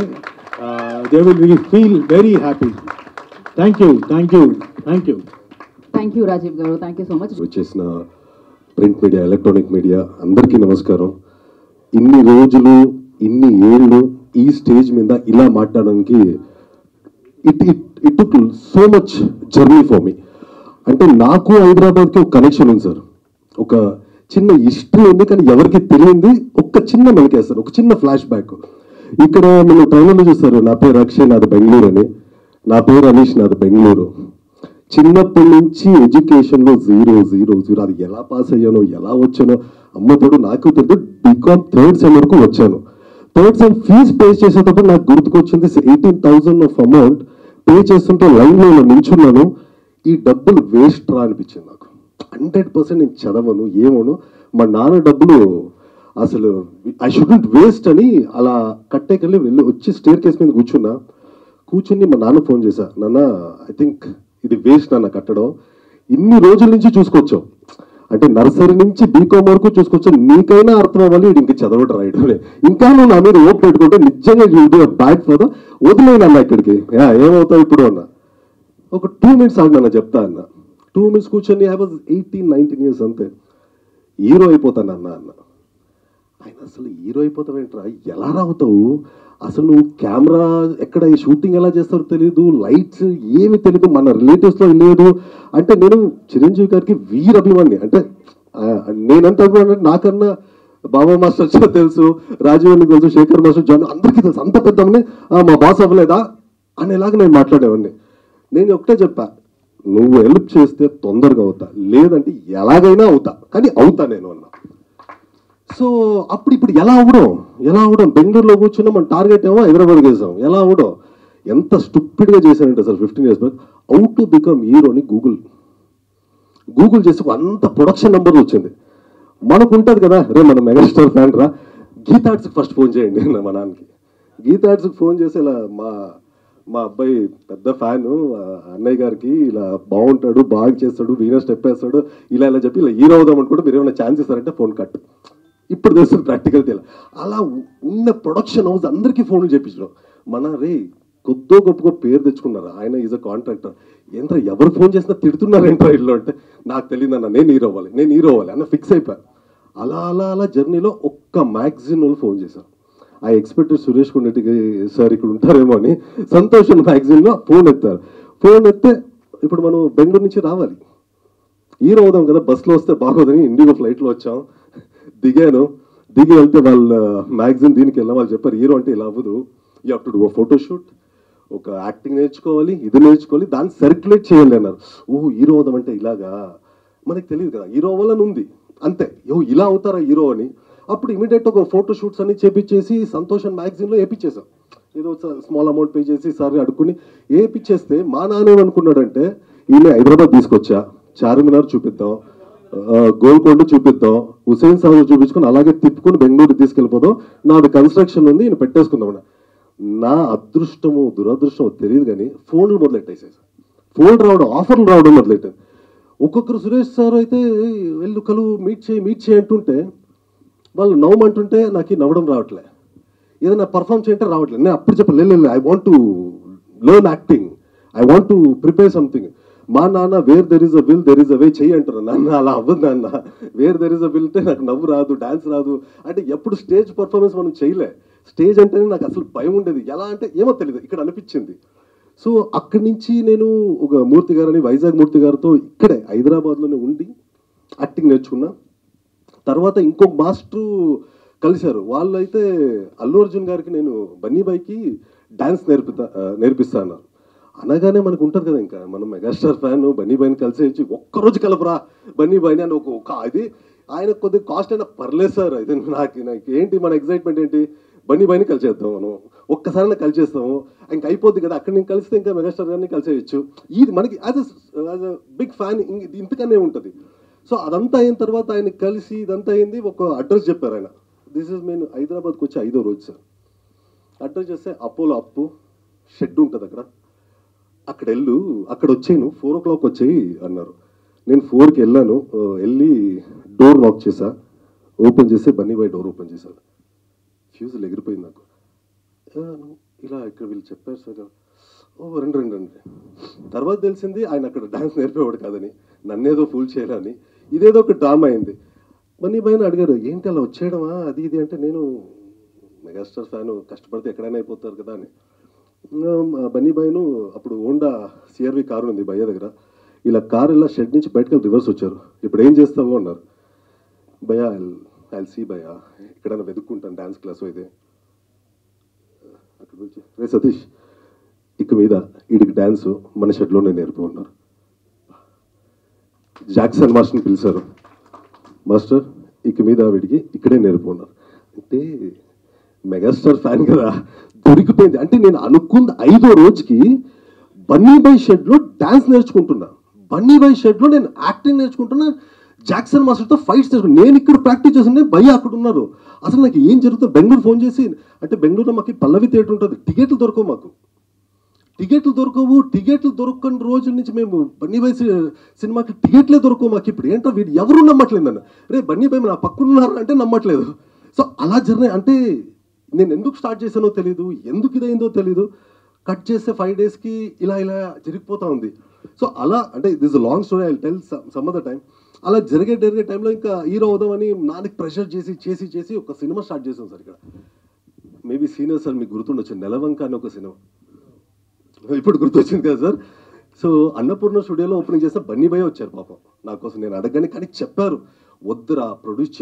they will feel very happy. Thank you, thank you, thank you. Thank you Rajiv garu, thank you so much. వచ్చేసిన ప్రింట్ మీడియా, ఎలక్ట్రానిక్ మీడియా అందరికీ నమస్కారం. ఇన్ని రోజులు, ఇన్ని ఏళ్ళు ఈ స్టేజ్ మీద ఇలా మాట్లాడడానికి it took so much journey for me. అంటే నాకు హైదరాబాద్కి ఒక కనెక్షన్ ఉంది సార్, ఒక చిన్న హిస్టరీ ఉంది, కానీ ఎవరికి తెలియంది ఒక చిన్న మెలికేస్తారు, ఒక చిన్న ఫ్లాష్ బ్యాక్. ఇక్కడ మీరు ట్రైలర్లో చూస్తారు, నా పేరు అక్షయ్, నాది బెంగళూరు అని. నా పేరు అనీష్, నాది బెంగళూరు. చిన్నప్పటి నుంచి ఎడ్యుకేషన్లో 0 అది ఎలా పాస్ అయ్యానో, ఎలా వచ్చానో అమ్మతోడు నాకు తెలియదు. బీకామ్ థర్డ్ సెమ్ వరకు వచ్చాను. థర్డ్ సెమ్ ఫీజు పే చేసేటప్పుడు నాకు గుర్తుకొచ్చింది 18,000 ఆఫ్ అమౌంట్ పే చేస్తుంటే లైన్లో నించున్నాను. ఈ డబ్బులు వేస్ట్ రా అనిపించింది నాకు. 100% నేను చదవను, ఏమోను. మా నాన్న డబ్బులు అసలు ఐ షుడెంట్ వేస్ట్ అని అలా కట్టేకెళ్ళి వచ్చి స్టేర్ కేస్ మీద కూర్చుని మా నాన్న ఫోన్ చేశా, నాన్న ఐ థింక్ ఇది వేస్ట్ నాన్న కట్టడం. ఇన్ని రోజుల నుంచి చూసుకొచ్చావు, అంటే నర్సరీ నుంచి బీకామ్ వరకు చూసుకొచ్చావు, నీకైనా అర్థం అవ్వాలి ఇంక చదవడం రాయడం. ఇంకా నువ్వు నా మీద ఓప్ పెట్టుకుంటే నిజంగా బ్యాడ్ ఫర్ వదిలేనన్నా ఇక్కడికి ఏమవుతావు ఇప్పుడు అన్న. ఒక 2 minutes ఆగినా చెప్తా అన్న. 2 minutes కూర్చొని ఐ వాజ్ 18-19 years అంతే. హీరో అయిపోతానన్నా అన్న. ఆయన అసలు హీరో అయిపోతావేంట్రా, ఎలా రావుతావు, అసలు నువ్వు కెమెరా ఎక్కడ షూటింగ్ ఎలా చేస్తారో తెలియదు, లైట్స్ ఏమి తెలియదు, మన రిలేటివ్స్లో లేదు అంటే. నేను చిరంజీవి గారికి వీర అభిమాని. అంటే నేనంత అభిమాని, నాకన్నా బాబా మాస్టర్ తెలుసు, రాజీవ్ తెలుసు, శేఖర్ మాస్టర్, జాన్ అందరికీ తెలుసు. అంత పెద్దమని మా బాస్ అవ్వలేదా అనేలాగా నేను మాట్లాడేవాడిని. నేను ఒకటే చెప్పా, నువ్వు హెల్ప్ చేస్తే తొందరగా అవుతా, లేదంటే ఎలాగైనా అవుతా, కానీ అవుతా నేను అన్నా. సో అప్పుడు ఇప్పుడు ఎలా అవ్వడం బెంగళూరులో కూర్చున్నా, మన టార్గెట్ ఏమో హైదరాబాద్కి వేసాం. ఎలా అవ్వడం, ఎంత స్టూపిడ్గా చేశానంటే sir 15 years back how to become hero అని గూగుల్ చేసి అంత ప్రొడక్షన్ నెంబర్ వచ్చింది. మనకు ఉంటుంది కదా, రే మన మెగాస్టార్ ఫ్యాన్ రా, గీతాడ్స్కి ఫస్ట్ ఫోన్ చేయండి మా నాన్నకి. గీతాడ్స్కి ఫోన్ చేసి ఇలా మా అబ్బాయి పెద్ద ఫ్యాను అన్నయ్య గారికి, ఇలా బాగుంటాడు, బాగా చేస్తాడు, వీణ స్టెప్ వేస్తాడు, ఇలా చెప్పి ఇలా హీరో అవుదాం అనుకుంటే మీరు ఏమైనా ఛాన్స్ ఇస్తారంటే ఫోన్ కట్. ఇప్పుడు తెలుస్తుంది ప్రాక్టికల్ తెల. అలా ఉన్న ప్రొడక్షన్ హౌస్ అందరికీ ఫోన్లు చేయించడం. మన రే కొద్దో గొప్ప పేరు తెచ్చుకున్నారు. ఆయన ఈజ్ అ కాంట్రాక్టర్. ఏంట్రా ఎవరు ఫోన్ చేసినా తిడుతున్నారు ఏంట్రా ఇల్లు అంటే, నాకు తెలియదన్న, నేను హీరో అవ్వాలి అన్న ఫిక్స్ అయిపోయాను. అలా అలా అలా జర్నీలో ఒక్క మ్యాగజిన్ వాళ్ళు ఫోన్ చేశారు. ఐ ఎక్స్పెక్టెడ్ సురేష్ కొండటికి సార్ ఇక్కడ ఉంటారేమో అని. సంతోషం మ్యాగజిన్లో ఫోన్ ఎత్తారు. ఫోన్ ఎత్తే ఇప్పుడు మనం బెంగళూరు నుంచి రావాలి, హీరో అవుదాం కదా, బస్సులో వస్తే బాగోదని ఇండిగో ఫ్లైట్లో వచ్చాం. దిగి వెళ్తే వాళ్ళ మ్యాగజిన్ దీనికి వెళ్ళాం. వాళ్ళు చెప్పారు హీరో అంటే ఇలా అవ్వదు, you have to do photoshoot, ఒక యాక్టింగ్ నేర్చుకోవాలి, ఇది నేర్చుకోవాలి, దాన్ని సర్క్యులేట్ చేయాలి అన్నారు. ఓహో హీరో అవుదాం అంటే ఇలాగా, మనకి తెలియదు కదా హీరో అవ్వాలని ఉంది అంతే. ఇలా అవుతారా హీరో అని. అప్పుడు ఇమీడియట్ ఒక ఫోటో షూట్స్ అన్ని చేపించేసి సంతోషం మ్యాగజిన్లో వేపించేసాం. ఏదో స్మాల్ అమౌంట్ పే చేసి సార్ అడుక్కుని వేపించేస్తే మా నాన్న ఏమనుకున్నాడంటే, ఈయన హైదరాబాద్ తీసుకొచ్చా, చార్మినార్ చూపిద్దాం, గోల్కొండ చూపిద్దాం, హుసేన్ సాగర్ చూపించుకొని అలాగే తిప్పుకొని బెంగళూరు తీసుకెళ్ళిపోదాం, నాది కన్స్ట్రక్షన్ ఉంది ఈయన పెట్టేసుకుందాం. నా అదృష్టము దురదృష్టమో తెలియదు కానీ ఫోన్లు మొదలెట్టేసేసి, ఫోన్ రావడం, ఆఫర్లు రావడం మొదలెట్టారు. ఒక్కొక్కరు సురేష్ సార్ అయితే వెళ్ళు కలువు మీట్ చేయి అంటుంటే, వాళ్ళు నవ్వమంటుంటే నాకు నవ్వడం రావట్లే, ఏదైనా పర్ఫామ్ చేయంటే రావట్లేదు. నేను అప్పుడు చెప్పలేదు, I want to learn acting, I want to prepare something. మా నాన్న where there is a will there is a way చెయ్యి అంటారు. నాన్న అలా అవ్వదు నాన్న, where there is a will అంటే నాకు నవ్వు రాదు, డాన్స్ రాదు. అంటే ఎప్పుడు స్టేజ్ పర్ఫార్మెన్స్ మనం చేయలే. స్టేజ్ అంటేనే నాకు అసలు భయం ఉండేది. ఎలా అంటే ఏమో తెలియదు, ఇక్కడ అనిపించింది. సో అక్కడి నుంచి నేను ఒక మూర్తి గారని, వైజాగ్ మూర్తి గారితో ఇక్కడే హైదరాబాద్లోనే ఉండి యాక్టింగ్ నేర్చుకున్నా. తర్వాత ఇంకొక మాస్టరు కలిశారు. వాళ్ళు అయితే అల్లు అర్జున్ గారికి నేను బన్నీబాయ్కి డాన్స్ నేర్పిస్తా అన్నారు. అనగానే మనకు ఉంటుంది కదా, ఇంకా మనం మెగాస్టార్ ఫ్యాన్, బన్నీబాయ్ని కలిసేసి ఒక్కరోజు కలపరా బన్నీబాయ్ని అని ఒక అది ఆయన కొద్దిగా కాస్ట్ అయినా పర్లేదు సార్. అయితే నాకు ఏంటి మన ఎగ్జైట్మెంట్ ఏంటి, బన్నీబాయ్ని కలిసేద్దాం, మనం ఒక్కసారి కలిసేస్తాము, ఇంకా అయిపోద్ది కదా, అక్కడ నేను కలిస్తే ఇంకా మెగాస్టార్ గారిని కలిసేయచ్చు. ఇది మనకి యాజ్ అ బిగ్ ఫ్యాన్ ఇంతకనే ఉంటుంది. సో అదంతా అయిన తర్వాత ఆయన కలిసి ఇదంతా అయింది. ఒక అడ్రస్ చెప్పారు ఆయన, దిస్ ఇస్ నేను హైదరాబాద్కి వచ్చి 5వ రోజు సార్. అడ్రస్ చేస్తే అపోలో అప్పు షెడ్ ఉంటుంది అక్కడ వెళ్ళు, అక్కడ వచ్చాను 4 o'clock వచ్చేయి అన్నారు. నేను 4కి వెళ్ళాను. వెళ్ళి డోర్ లాక్ చేశా, ఓపెన్ చేస్తే బన్నీబాయ్ డోర్ ఓపెన్ చేశాను. ఫ్యూజులు ఎగిరిపోయింది నాకు. ఇలా ఇక్కడ వీళ్ళు చెప్పారు సార్, ఓ రండి. తర్వాత తెలిసింది ఆయన అక్కడ డాన్స్ నేర్పేవాడు కాదని, నన్నేదో ఫూల్ చేయాలని, ఇదేదో ఒక డ్రామా అయింది. బన్నీబాయ్ని అడిగారు ఏంటి అలా వచ్చేయడమా అది ఇది అంటే, నేను మెగాస్టార్ ఫ్యాను, కష్టపడితే ఎక్కడైనా అయిపోతారు కదా అని. బన్నీబాయ్ను అప్పుడు హోండా CRV కారు ఉంది భయ్య దగ్గర, ఇలా కారు ఇలా షెడ్ నుంచి బయటకు రివర్స్ వచ్చారు. ఇప్పుడు ఏం చేస్తావు అన్నారు. భయ్యా ఐల్ సీ భయ్యా, ఎక్కడైనా వెతుక్కుంటాను డ్యాన్స్ క్లాస్ అయితే. అక్కడ నుంచి రే సతీష్ ఇక మీద వీడికి డ్యాన్సు మన షెడ్లోనే నేర్పుకున్నారు. జాక్సన్ మాస్టర్ని పిలిచారు, మాస్టర్ ఇక మీద వీడికి ఇక్కడే నేర్పుకున్నారు. అంటే మెగాస్టార్ ఫ్యాన్ కదా, దొరికిపోయింది. అంటే నేను అనుకుంది 5వ రోజుకి బన్నీబాయ్ షెడ్లో డ్యాన్స్ నేర్చుకుంటున్నా, బన్నీబాయ్ షెడ్లో నేను యాక్టింగ్ నేర్చుకుంటున్నా, జాక్సన్ మాస్టర్తో ఫైట్స్ నేర్చుకున్నా. నేను ఇక్కడ ప్రాక్టీస్ చేస్తుంటే భయ్య అక్కడ ఉన్నారు. అసలు నాకు ఏం జరుగుతుంది, బెంగళూరు ఫోన్ చేసి, అంటే బెంగళూరులో మాకు పల్లవి థియేటర్ ఉంటుంది, టికెట్లు దొరకవు మాకు, టికెట్లు దొరకని రోజుల నుంచి మేము బన్నీబాయ్ సినిమాకి టికెట్లే దొరకవు మాకు. ఇప్పుడు ఏంటో వీడు ఎవరు నమ్మట్లేదు నన్ను, రే బన్నీబాయ్ నా పక్కన ఉన్నారు అంటే నమ్మట్లేదు. సో అలా జర్నీ అంటే నేను ఎందుకు స్టార్ట్ చేశానో తెలీదు, ఎందుకు ఇదైందో తెలీదు. కట్ చేస్తే 5 daysకి ఇలా జరిగిపోతూ ఉంది. సో అలా అంటే this long story, I tell some other time. అలా జరిగే టైంలో ఇంకా హీరో అవుదామని నాన్నకి ప్రెషర్ చేసి ఒక సినిమా స్టార్ట్ చేసాం సార్. ఇక్కడ మేబీ సీనియర్ సార్ మీకు గుర్తుండొచ్చు, నెలవంక అని ఒక సినిమా, ఇప్పుడు గుర్తొచ్చింది కదా సార్. సో అన్నపూర్ణ స్టూడియోలో ఓపెనింగ్ చేస్తే బన్నీబాయ్ వచ్చారు పాపం నా కోసం. నేను అడగగానే కానీ చెప్పారు, వద్దురా ప్రొడ్యూస్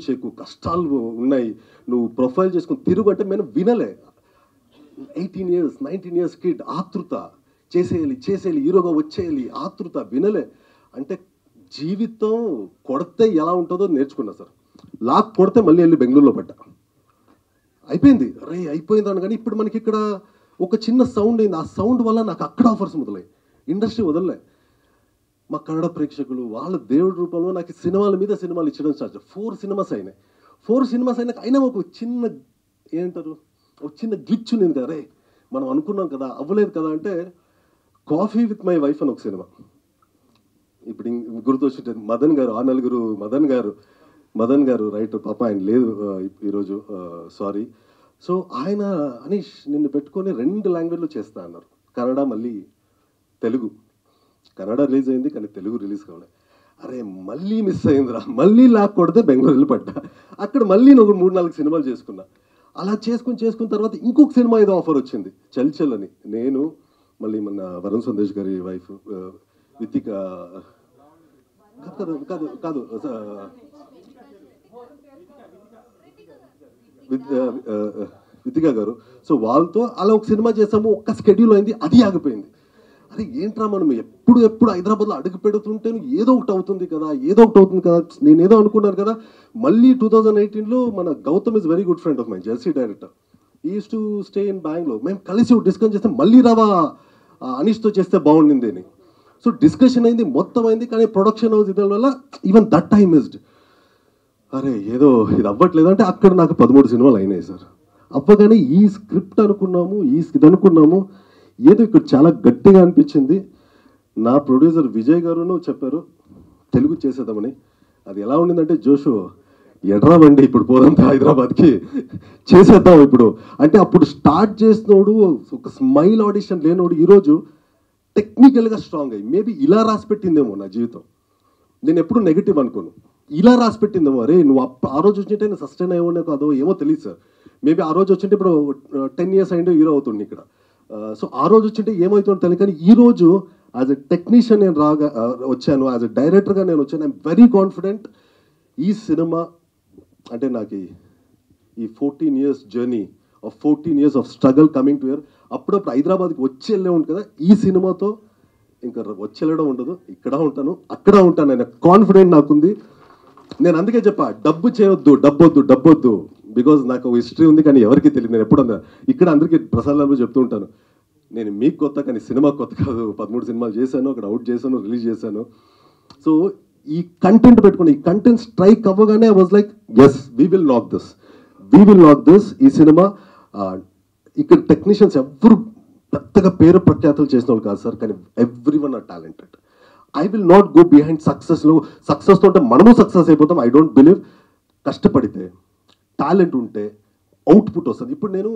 చేయకు, కష్టాలు ఉన్నాయి, నువ్వు ప్రొఫైల్ చేసుకుని తిరుగు అంటే నేను వినలే. 18 years 19 years కిడ్, ఆతృత, చేసేయాలి హీరోగా వచ్చేయాలి, ఆతృత వినలే. అంటే జీవితం కొడితే ఎలా ఉంటుందో నేర్చుకున్నా సార్. లాక్ కొడితే మళ్ళీ వెళ్ళి బెంగళూరులో పడ్డా, అయిపోయింది అనగానే ఇప్పుడు మనకి ఇక్కడ ఒక చిన్న సౌండ్ అయింది. ఆ సౌండ్ వల్ల నాకు అక్కడ ఆఫర్స్ మొదలయ్యాయి, ఇండస్ట్రీ వదలలే. మా కన్నడ ప్రేక్షకులు వాళ్ళ దేవుడి రూపంలో నాకు సినిమాల మీద సినిమాలు ఇచ్చడం స్టార్ట్. 4 సినిమాస్ అయినాయి. 4 సినిమాస్ అయినాక అయినా ఒక చిన్న ఏంటారు, ఒక చిన్న గ్లిచ్ ఉంది కదా, రే మనం అనుకున్నాం కదా అవ్వలేదు కదా అంటే, కాఫీ విత్ మై వైఫ్ అని ఒక సినిమా. ఇప్పుడు గుర్తొచ్చింది మదన్ గారు, ఆ నలుగురు మదన్ గారు రైటర్, పాప ఆయన లేదు ఈరోజు, సారీ. సో ఆయన అనీష్ నిన్ను పెట్టుకొని 2 లాంగ్వేజ్లో చేస్తా అన్నారు, కన్నడ మళ్ళీ తెలుగు. కన్నడ రిలీజ్ అయింది కానీ తెలుగు రిలీజ్ కావాలి. అరే మళ్ళీ మిస్ అయిందిరా, మళ్ళీ లాక్ కొడితే బెంగళూరు వెళ్ళిపడ్డా. అక్కడ మళ్ళీ నేను 3-4 సినిమాలు చేసుకున్నా. అలా చేసుకున్న తర్వాత ఇంకొక సినిమా ఏదో ఆఫర్ వచ్చింది, చల్ చల్ అని. నేను మళ్ళీ మన వరుణ్ సందేశ్ గారి వైఫ్ వితిక కాదు వితిక గారు. సో వాళ్ళతో అలా ఒక సినిమా చేసాము, ఒక్క స్కెడ్యూల్ అయింది, అది ఆగిపోయింది. అరే ఏంట్రా మనం ఎప్పుడు హైదరాబాద్లో అడుగు పెడుతుంటే ఏదో ఒకటి అవుతుంది కదా, నేనేదో అనుకున్నాను కదా. మళ్ళీ 2018లో మన Gautam is very good friend of my, Jersey director. Is to stay in Bengaluru. మేము కలిసి డిస్కస్ చేస్తే మళ్ళీ రావా అనీష్తో చేస్తే బాగుండింది అని. సో డిస్కషన్ అయింది, మొత్తం అయింది. కానీ ప్రొడక్షన్ హౌస్ ఇదే వల్ల ఈవెన్ దట్ టైం మిస్డ్. అరే ఏదో ఇది అవ్వట్లేదు అంటే అక్కడ నాకు 13 సినిమాలు అయినాయి సార్. అవ్వగానే ఈ స్క్రిప్ట్ అనుకున్నాము, ఇది అనుకున్నాము, ఏదో ఇక్కడ చాలా గట్టిగా అనిపించింది. నా ప్రొడ్యూసర్ విజయ్ గారును చెప్పారు తెలుగు చేసేద్దామని. అది ఎలా ఉండిందంటే జోషు ఎడ్రా బండి ఇప్పుడు పోదాం హైదరాబాద్కి చేసేద్దాం ఇప్పుడు అంటే. అప్పుడు స్టార్ట్ చేసినోడు ఒక స్మైల్ ఆడిషన్ లేనోడు ఈరోజు టెక్నికల్గా స్ట్రాంగ్ అయ్యి మేబీ ఇలా రాసి పెట్టిందేమో నా జీవితం. నేను ఎప్పుడు నెగిటివ్ అనుకోను, ఇలా రాసి పెట్టిందేమో. అరే నువ్వు ఆ రోజు వచ్చింటే నేను సస్టైన్ అయ్యో కాదో ఏమో తెలియదు సార్. మేబీ ఆ రోజు వచ్చింటే ఇప్పుడు 10 years అయిందో హీరో అవుతుంది ఇక్కడ. సో ఆ రోజు వచ్చింటే ఏమవుతుందో తెలియదు. కానీ ఈరోజు యాజ్ ఎ టెక్నీషియన్ నేను వచ్చాను, యాజ్ ఎ డైరెక్టర్గా నేను వచ్చాను. ఐఎమ్ వెరీ కాన్ఫిడెంట్ ఈ సినిమా అంటే నాకు ఈ 14 years journey of 14 years of struggle coming to year. అప్పుడప్పుడు హైదరాబాద్కి వచ్చి వెళ్ళే ఉంటుంది కదా, ఈ సినిమాతో ఇంకా వచ్చి వెళ్ళడం ఉండదు, ఇక్కడ ఉంటాను అక్కడ ఉంటాను అనే కాన్ఫిడెంట్ నాకుంది. నేను అందుకే చెప్పా డబ్బు చేయొద్దు, డబ్బొద్దు బికాజ్ నాకు హిస్టరీ ఉంది కానీ ఎవరికి తెలియదు. నేను ఎప్పుడు ఇక్కడ అందరికీ ప్రసాదాలు చెప్తూ ఉంటాను, నేను మీకు కొత్త కానీ సినిమా కొత్త కాదు. 13 సినిమాలు చేశాను, అక్కడ అవుట్ చేశాను, రిలీజ్ చేశాను. సో ఈ కంటెంట్ పెట్టుకుని ఈ కంటెంట్ స్ట్రైక్ అవ్వగానే I was like yes we will knock this. ఈ సినిమా ఇక్కడ టెక్నీషియన్స్ ఎవ్వరు పెద్దగా పేరు ప్రఖ్యాతులు చేసిన వాళ్ళు కాదు సార్, కానీ everyone are talented. I will not go behind సక్సెస్తో అంటే మనము సక్సెస్ అయిపోతాం. I don't believe. కష్టపడితే టాలెంట్ ఉంటే అవుట్పుట్ వస్తుంది. ఇప్పుడు నేను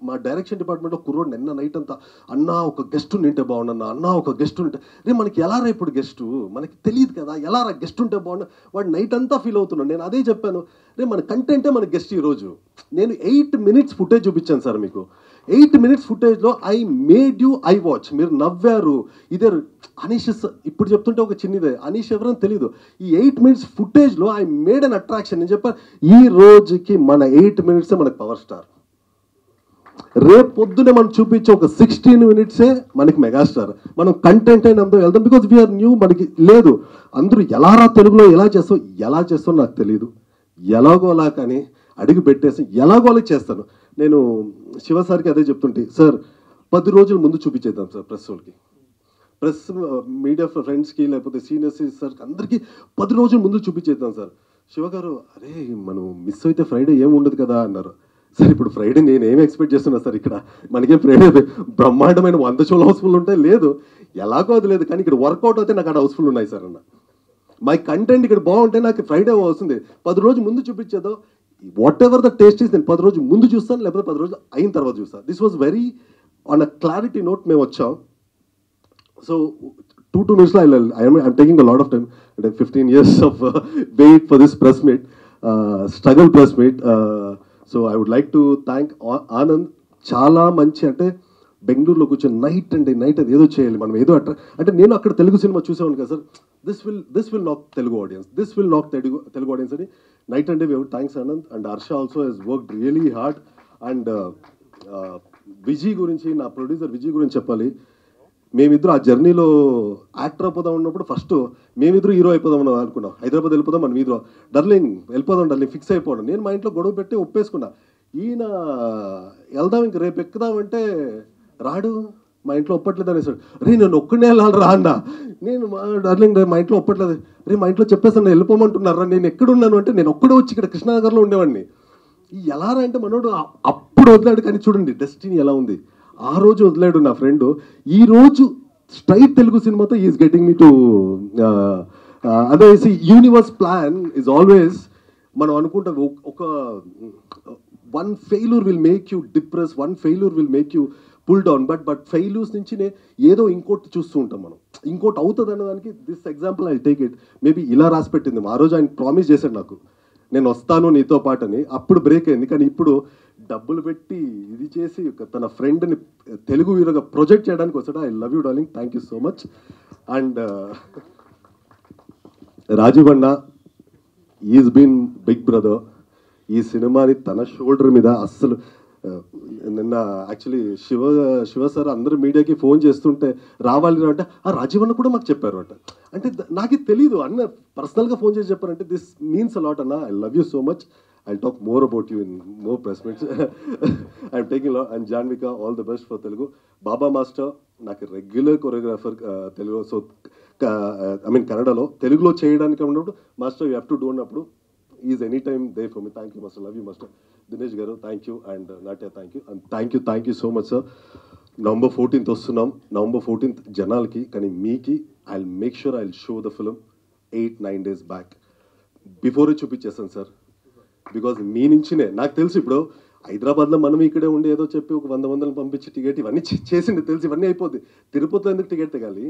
మా డైరెక్షన్ డిపార్ట్మెంట్లో కుర్రోడు నిన్న నైట్ అంతా అన్నా ఒక గెస్ట్ ఉంటే బాగుండన్నా, అన్నా ఒక గెస్ట్ ఉంటే రే మనకి ఎలా రా ఇప్పుడు గెస్టు మనకి తెలియదు కదా, ఎలా రా గెస్ట్ ఉంటే బాగుండు. వాడు నైట్ అంతా ఫీల్ అవుతున్నాడు. నేను అదే చెప్పాను, రే మన కంటెంటే మన గెస్ట్. ఈరోజు నేను 8 minutes ఫుటేజ్ చూపించాను సార్ మీకు. 8 minutes ఫుటేజ్లో I made you I watch. మీరు నవ్వారు. ఇదే అనీష్ ఇప్పుడు చెప్తుంటే ఒక చిన్నదే, అనీష్ ఎవరని తెలీదు. ఈ 8 minutes ఫుటేజ్లో ఐ మేడ్ అన్ అట్రాక్షన్. నేను చెప్పాను ఈ రోజుకి మన 8 minutes మనకు పవర్ స్టార్. రేపు పొద్దునే మనం చూపించే ఒక 16 minutes మనకి మెగాస్టార్. మనం కంటెంట్ అయిన అందరూ వెళ్దాం బికాజ్ వీఆర్ న్యూ. మనకి లేదు అందరూ ఎలా రా తెలుగులో ఎలా చేస్తావు నాకు తెలియదు. ఎలాగో అలా కానీ అడిగి పెట్టేసి ఎలాగో అలా చేస్తాను. నేను శివసార్కి అదే చెప్తుంటే సార్ 10 రోజుల ముందు చూపించేద్దాం సార్ ప్రెస్ వాళ్ళకి, ప్రెస్ మీడియా ఫ్రెండ్స్కి లేకపోతే సీనియర్స్ సార్కి అందరికీ 10 రోజుల ముందు చూపించేద్దాం సార్. శివ గారు అరే మనం మిస్ అయితే ఫ్రైడే ఏమి ఉండదు కదా అన్నారు. సార్ ఇప్పుడు ఫ్రైడే నేను ఏమి ఎక్స్పెక్ట్ చేస్తున్నా సార్, ఇక్కడ మనకేం ఫ్రైడే బ్రహ్మాండమైన 100 shows హౌస్ఫుల్ ఉంటాయి లేదు, ఎలాగో అది లేదు. కానీ ఇక్కడ వర్కౌట్ అయితే నాకు అక్కడ హౌస్ఫుల్ ఉన్నాయి సార్ అన్న. మై కంటెంట్ ఇక్కడ బాగుంటే నాకు ఫ్రైడే వస్తుంది. 10 రోజులు ముందు చూపించేదో whatever the taste is నేను 10 రోజులు ముందు చూస్తాను లేకపోతే 10 రోజులు అయిన తర్వాత చూస్తాను. This was very on a clarity note మేము వచ్చాం. So 2 minutes I'm taking a lot of time. 15 years of wait for this press meet, struggle press meet. So I would like to thank Anand. చాలా మంచి అంటే బెంగళూరులో కూర్చొని night అది ఏదో చేయాలి మనం ఏదో అంటే నేను అక్కడ తెలుగు సినిమా చూసేవాను కదా sir. This will knock Telugu audience అని night and day. Thanks Anand and Harsha also he's worked really hard. And Vijay గురించి, నా ప్రొడ్యూసర్ విజయ్ గురించి చెప్పాలి. మేమిద్దరు ఆ జర్నీలో యాక్టర్ అయిపోదాం ఉన్నప్పుడు ఫస్ట్ మేమిద్దరు హీరో అయిపోదాం అనుకున్నాం. హైదరాబాద్ వెళ్ళిపోదాం మనం హీరో డార్లింగ్ వెళ్ళిపోదాం ఫిక్స్ అయిపోవడం. నేను మా ఇంట్లో గొడవ పెట్టి ఒప్పేసుకున్నా. ఈయన వెళ్దాం ఇంక రేపు ఎక్కుదామంటే రాడు, మా ఇంట్లో ఒప్పట్లేదు అనేసాడు. రే నేను ఒక్కడే వెళ్ళాలి రా అన్న. నేను డార్లింగ్ మా ఇంట్లో ఒప్పట్లేదు. రే మా ఇంట్లో చెప్పేసాను వెళ్ళిపోమంటున్నారా, నేను ఎక్కడున్నాను అంటే నేను ఒక్కడే వచ్చి ఇక్కడ కృష్ణానగర్లో ఉండేవాడిని. ఎలా రా అంటే మనోడు అప్పుడు వదిలాడు. కానీ చూడండి డెస్టినీ ఎలా ఉంది. ఆ రోజు వదిలాడు నా ఫ్రెండ్. ఈ రోజు స్ట్రైట్ తెలుగు సినిమాతో ఈజ్ గెటింగ్ మీ టు అదే యూనివర్స్ ప్లాన్ ఈజ్ ఆల్వేస్ మనం అనుకుంటాం ఒక one failure will make you depress, one failure will make you pull down. But failures నుంచినే ఏదో ఇంకోటి చూస్తూ ఉంటాం మనం, ఇంకోటి అవుతుంది అన్నదానికి this example I take it. Maybe ఇలా రాసి పెట్టింది. ఆ రోజు ఆయన ప్రామిస్ చేశాడు నాకు, నేను వస్తాను నీతో పాటు అని. అప్పుడు బ్రేక్ అయింది. కానీ ఇప్పుడు డబ్బులు పెట్టి ఇది చేసి తన ఫ్రెండ్ని తెలుగు హీరోగా ప్రొజెక్ట్ చేయడానికి వచ్చాడు. I love you darling, thank you so much. And Rajiv anna is been big brother. ఈ సినిమాని తన షోల్డర్ మీద అస్సలు నిన్న యాక్చువల్లీ శివ సార్ అందరూ మీడియాకి ఫోన్ చేస్తుంటే రావాలి అంటే ఆ రాజీవ్ అన్న కూడా మాకు చెప్పారు అంట. అంటే నాకు తెలియదు, అన్న పర్సనల్గా ఫోన్ చేసి చెప్పారంటే దిస్ మీన్స్ అలాట్ అన్న. I love you so much. I'll talk more about you in more press meets. I'm taking a lot. And Janvika, all the best for Telugu. Baba Master, నాకు regular choreographer Telugu. So I mean కన్నడలో తెలుగులో చేయడానికి ఉన్నప్పుడు master you have to do అన్నప్పుడు is any time they for me. Thank you master, love you master. Dinesh garu thank you. And Natya thank you. And thank you so much sir. November 14th వస్తున్నాం. November 14th జనాలకి, కానీ మీకి I make sure I show the film 8-9 days back. Before చూపించేస్తాను sir. Because మీ నుంచినే నాకు తెలుసు. ఇప్పుడు హైదరాబాద్లో మనం ఇక్కడే ఉండి ఏదో చెప్పి ఒక 100 పంపించి టికెట్ ఇవన్నీ చేసింది తెలుసు, ఇవన్నీ అయిపోద్ది. తిరుపతిలో ఎందుకు టికెట్ తెగాలి?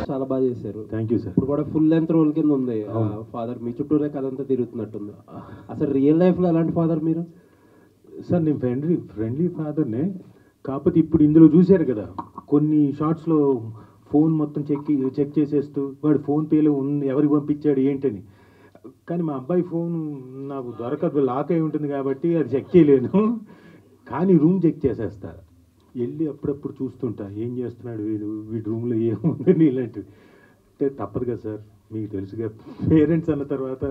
చాలా బాగా చేశారు. Thank you sir. ఇప్పుడు కూడా ఫుల్ లెంత్ రోల్ కింద ఉంది. ఫాదర్ మీ చుట్టూరే కథంతా తిరుగుతున్నట్టుంది. అసలు రియల్ లైఫ్లో ఎలాంటి ఫాదర్ మీరు? సార్ నేను ఫ్రెండ్లీ ఫాదర్నే. కాకపోతే ఇప్పుడు ఇందులో చూశారు కదా, కొన్ని షార్ట్స్లో ఫోన్ మొత్తం చెక్ చేసేస్తూ వాడు ఫోన్పేలో ఉంది, ఎవరికి పంపించాడు ఏంటని. కానీ మా అబ్బాయి ఫోన్ నాకు దొరకదు, లాక్ అయి ఉంటుంది కాబట్టి అది చెక్ చేయలేను. కానీ రూమ్ చెక్ చేసేస్తా, వెళ్ళి అప్పుడప్పుడు చూస్తుంటా ఏం చేస్తున్నాడు వీడి రూమ్లో ఏముందని ఇలాంటివి. అంటే తప్పదు కదా సార్, మీకు తెలుసుగా పేరెంట్స్ అన్న తర్వాత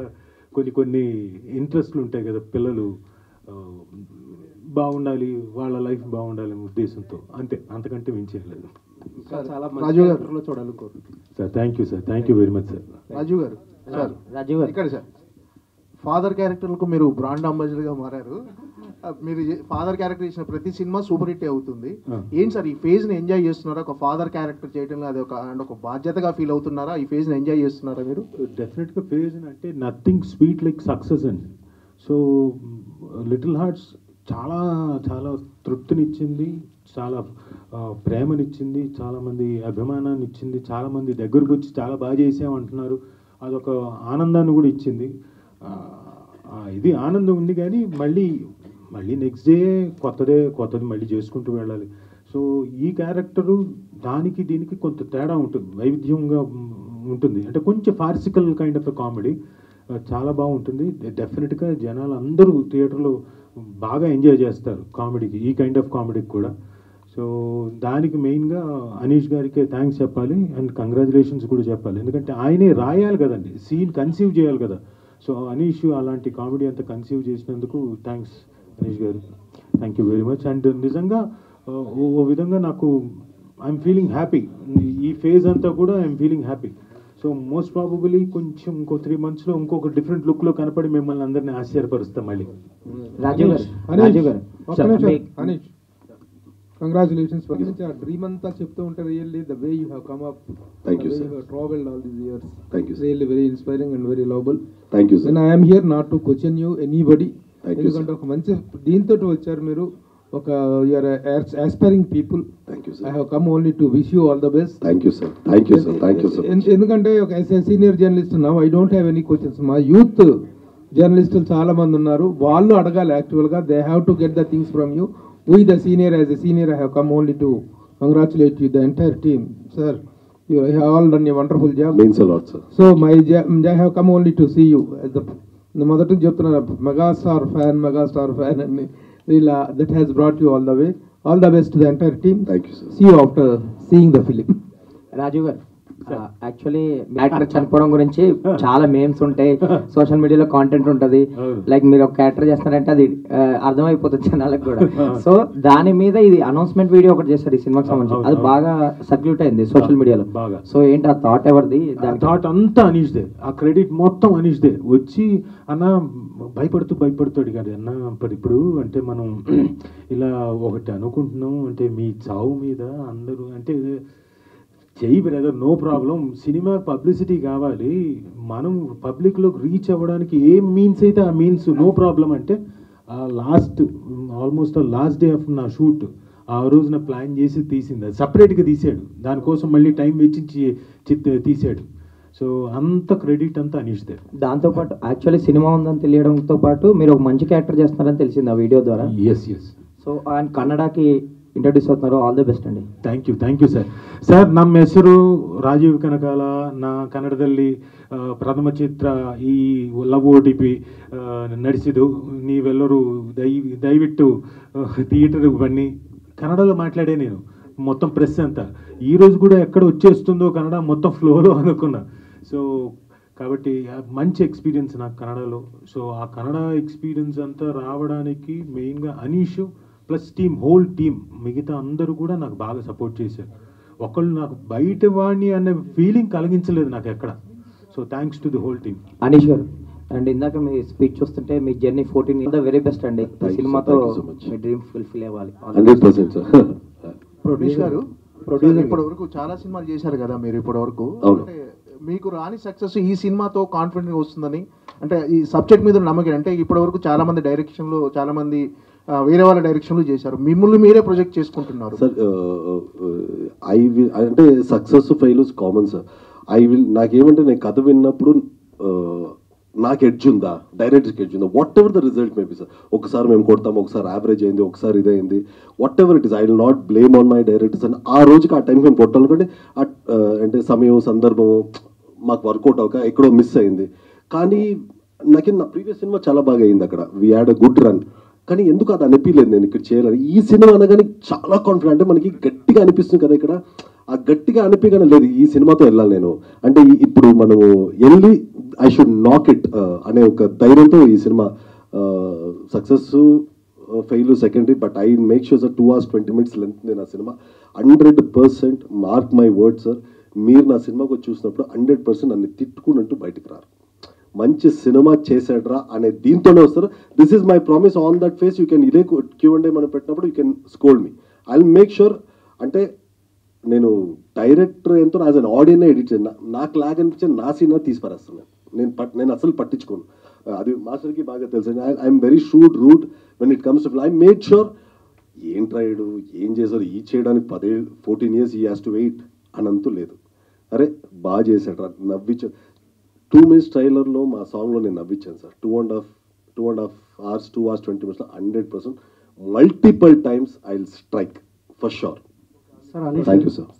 కొన్ని ఇంట్రెస్ట్లు ఉంటాయి కదా. పిల్లలు బాగుండాలి, వాళ్ళ లైఫ్ బాగుండాలనే ఉద్దేశంతో, అంతే, అంతకంటే మించేయలేదు. చాలా రాజు గారు చూడాలనుకుంటున్నాను sir. Thank you sir, thank you very much sir. Raju garu ఇక్కడ సార్ ఫాదర్ క్యారెక్టర్లకు మీరు బ్రాండ్ అంబాసిడర్గా మారారు. మీరు ఫాదర్ క్యారెక్టర్ చేసిన ప్రతి సినిమా సూపర్ హిట్ అవుతుంది. ఏంటి సార్ ఈ ఫేజ్ని ఎంజాయ్ చేస్తున్నారా? ఒక ఫాదర్ క్యారెక్టర్ చేయడంలో అది ఒక బాధ్యతగా ఫీల్ అవుతున్నారా? ఈ ఫేజ్ని ఎంజాయ్ చేస్తున్నారా మీరు? డెఫినెట్గా ఫేజ్ అంటే నథింగ్ స్వీట్ లైక్ సక్సెస్ అండి. సో లిటిల్ హార్ట్స్ చాలా చాలా తృప్తినిచ్చింది, చాలా ప్రేమనిచ్చింది, చాలామంది అభిమానాన్ని ఇచ్చింది, చాలామంది దగ్గరకు వచ్చి చాలా బాగా చేసామంటున్నారు. అదొక ఆనందాన్ని కూడా ఇచ్చింది. ఇది ఆనందం ఉంది, కానీ మళ్ళీ నెక్స్ట్ డే కొత్తది మళ్ళీ చేసుకుంటూ వెళ్ళాలి. సో ఈ క్యారెక్టరు దానికి దీనికి కొంత తేడా ఉంటుంది, వైవిధ్యంగా ఉంటుంది. అంటే కొంచెం ఫార్సికల్ కైండ్ ఆఫ్ కామెడీ, చాలా బాగుంటుంది. డెఫినెట్గా జనాలు అందరూ థియేటర్లో బాగా ఎంజాయ్ చేస్తారు కామెడీకి, ఈ కైండ్ ఆఫ్ కామెడీకి కూడా. సో దానికి మెయిన్గా అనీష్ గారికి థ్యాంక్స్ చెప్పాలి అండ్ కంగ్రాచులేషన్స్ కూడా చెప్పాలి. ఎందుకంటే ఆయనే రాయాలి కదండి, సీన్ కన్సీవ్ చేయాలి కదా. సో అనీష్ అలాంటి కామెడీ అంతా కన్సీవ్ చేసినందుకు థ్యాంక్స్ అనీష్ గారు, thank you very much. And నిజంగా ఓ విధంగా నాకు ఐఎమ్ ఫీలింగ్ హ్యాపీ. ఈ ఫేజ్ అంతా కూడా I'm feeling happy. So most probably కొంచెం ఇంకో 3 monthsలో ఇంకొక డిఫరెంట్ లుక్లో కనపడి మిమ్మల్ని అందరినీ ఆశ్చర్యపరుస్తాం మళ్ళీ. అనీష్ కంగ్రాచులేషన్స్. ఆ డ్రీమ్ అంతా చెప్తూ ఉంటారు. Really the way you have come up, thank you you have travelled all these years, thank you, really very inspiring and very lovable. Thank you sir. And I'm here not to question you anybody, Thank you, ఎందుకంటే ఒక మంచి దీంతో వచ్చారు మీరు. ఒక you're aspiring people. Thank you I sir. Have come only to wish you all the best. Thank you sir. Thank you sir. Thank you sir. ఎందుకంటే ఒక senior journalist ఉన్నాం, I don't have any questions. మా youth జర్నలిస్టులు చాలా మంది ఉన్నారు, వాళ్ళు అడగాలి యాక్చువల్గా. They have to get the things from you. We the senior, as a senior I have come only to congratulate you, the entire team. Sir, you have all done a wonderful job. Means a lot, sir. So I have come only to see you as the మొదటి చెప్తున్నా megastar fan అని. That has brought you all the way. All the best to the entire team. Thank you, sir. See you after seeing the film. రాజు గారు actually character చనిపోవడం గురించి చాలా memes ఉంటాయి, social మీడియాలో content ఉంటుంది. లైక్ మీరు ఒక క్యారెక్టర్ చేస్తున్నారంటే అది అర్థమైపోతుంది జనాలకు కూడా. సో దాని మీద ఇది అనౌన్స్మెంట్ వీడియో ఒకటి చేశారు ఈ సినిమాకి సంబంధించి, అది బాగా సర్క్యూట్ అయింది సోషల్ మీడియాలో బాగా. సో ఏంటి ఆ థాట్ ఎవరిది? దాని థాట్ అంతా అనీష్దే, ఆ క్రెడిట్ మొత్తం అనీష్దే. వచ్చి అన్న భయపడుతూ అడిగాడు, అన్న ఇప్పుడు అంటే మనం ఇలా ఒకటి అనుకుంటున్నాం అంటే మీ చావు మీద అందరూ అంటే చెయ్యి brother, no problem, cinema publicity కావాలి, మనం పబ్లిక్లోకి రీచ్ అవ్వడానికి ఏం మీన్స్ అయితే ఆ మీన్స్, నో ప్రాబ్లం అంటే ఆల్మోస్ట్ లాస్ట్ డే ఆఫ్ నా షూట్ ఆ రోజున ప్లాన్ చేసి తీసింది, అది సపరేట్గా తీసాడు, దానికోసం మళ్ళీ టైం వెచ్చించి తీసాడు. సో అంత క్రెడిట్ అంతా అనీష్దే. దాంతోపాటు యాక్చువల్లీ సినిమా ఉందని తెలియడంతో పాటు మీరు ఒక మంచి క్యారెక్టర్ చేస్తున్నారని తెలిసింది ఆ వీడియో ద్వారా. ఎస్. సో ఆయన కన్నడకి ಇಂಟ್ರೊಡ್ಯೂಸ್ అవుతున్నారు. ಆಲ್ ದಿ ಬೆಸ್ಟ್ ಅಂడి. Thank you sir. ಸರ್, ನಮ್ಮ ಹೆಸರು ರಾಜೀವ್ ಕನಕಾಲ. ನಾ ಕನ್ನಡದಲ್ಲಿ ಪ್ರಥಮ ಚಿತ್ರ ಈ ಲವ್ OTP ನಡೆಸಿದ್ದು. ನೀವೆಲ್ಲರೂ ದಯವಿಟ್ಟು థియేటర్కి బన్నీ కన్నడలో మాట్లాడే నేను మొత్తం ప్రెస్ అంతా ఈరోజు కూడా ఎక్కడ వచ్చేస్తుందో కన్నడ మొత్తం ఫ్లోలో అనుకున్నా. సో కాబట్టి మంచి ఎక్స్పీరియన్స్ నాకు కన్నడలో. సో ఆ కన్నడ ఎక్స్పీరియన్స్ అంతా రావడానికి మెయిన్గా Anish plus team, whole team, మిగతా అందరూ కూడా నాకు బాగా సపోర్ట్ చేశారు. ఒకళ్ళు నాకు బయట వాడిని అనే ఫీలింగ్ కలిగించలేదు నాకు ఎక్కడ. So thanks to the whole team. Anish గారు, అండ్ ఇందాక మీ స్పీచ్ చూస్తుంటే మీ జర్నీ 14 ద వెరీ బెస్ట్ అండి. సినిమాతో మీ డ్రీమ్ ఫుల్ఫిల్ అవ్వాలి. 100% సార్. ప్రొడ్యూస్ గారు, ఇప్పటి వరకు చాలా సినిమాలు చేశారు కదా మీరు ఇప్పటి వరకు, అంటే మీకు రాని సక్సెస్ ఈ సినిమాతో కాన్ఫిడెంట్ వస్తుందని, అంటే ఈ సబ్జెక్ట్ మీద నమ్మకం, అంటే ఇప్పటి వరకు చాలా మంది డైరెక్షన్లో, చాలా మంది వేరే వాళ్ళ డైరెక్షన్లో చేశారు, మిమ్మల్ని మీరే ప్రొజెక్ట్ చేసుకుంటున్నారు సార్. ఐ విల్ అంటే సక్సెస్ ఫెయిల్యూర్స్ కామన్ సార్. నాకేమంటే నేను కథ విన్నప్పుడు నాకు ఎడ్జ్ ఉందా, డైరెక్టర్కి ఎడ్జ్ ఉందా, whatever the result maybe sir. ఒకసారి మేము కొడతాము, ఒకసారి యావరేజ్ అయింది, ఒకసారి ఇదైంది, whatever it is, I will not blame on my directors. అని ఆ రోజుకి ఆ టైంకి మేము కొట్టాలనుకుంటే అంటే సమయం సందర్భము మాకు వర్కౌట్ అవ్వక ఎక్కడో మిస్ అయింది. కానీ నాకు నా ప్రీవియస్ సినిమా చాలా బాగా అయింది, అక్కడ we had a good run. కానీ ఎందుకు అది అనిపించలేదు నేను ఇక్కడ చేయాలని. ఈ సినిమా అనగానే చాలా కాన్ఫిడెంట్, అంటే మనకి గట్టిగా అనిపిస్తుంది కదా ఇక్కడ, ఆ గట్టిగా అనిపించగానే లేదు ఈ సినిమాతో వెళ్ళాలి నేను, అంటే ఇప్పుడు మనము వెళ్ళి ఐ షుడ్ నాక్ ఇట్ అనే ఒక ధైర్యంతో ఈ cinema success fail secondary, but I make sure sir 2 hours 20 minutes length నేను ఆ cinema 100% mark my word sir. మీరు నా సినిమాకు వచ్చి చూసినప్పుడు 100% నన్ను తిట్టుకున్నట్టు బయటకు రారు. మంచి సినిమా చేసాడ్రా అనే దీంతోనే వస్తారు. This is my promise on that face. You can ఇదే Q&A మనం పెట్టినప్పుడు you can scold me, I will make sure. అంటే నేను డైరెక్టర్ ఎంతో యాజ్ అన్ ఆడియన్నే ఎడిట్ చేయను, నాకు లాగ్ అనిపించే నా సినిమా తీసి పారేస్తున్నాను. నేను అసలు పట్టించుకోను, అది మాస్టర్కి బాగా తెలుసు. I'm very should root when it comes to I made sure ఏం ట్రైడు ఏం చేశారు ఈ చేయడానికి 14 years ఈ హ్యాస్ టు వెయిట్ అనంతూ లేదు. అరే బాగా చేశాడు, నవ్వించాడు. 2 minutes ట్రైలర్లో మా సాంగ్లో నేను నవ్వించాను sir. 2.5 hours 2 hours 20 minutes 100% multiple times I will strike for sure. Thank you sir.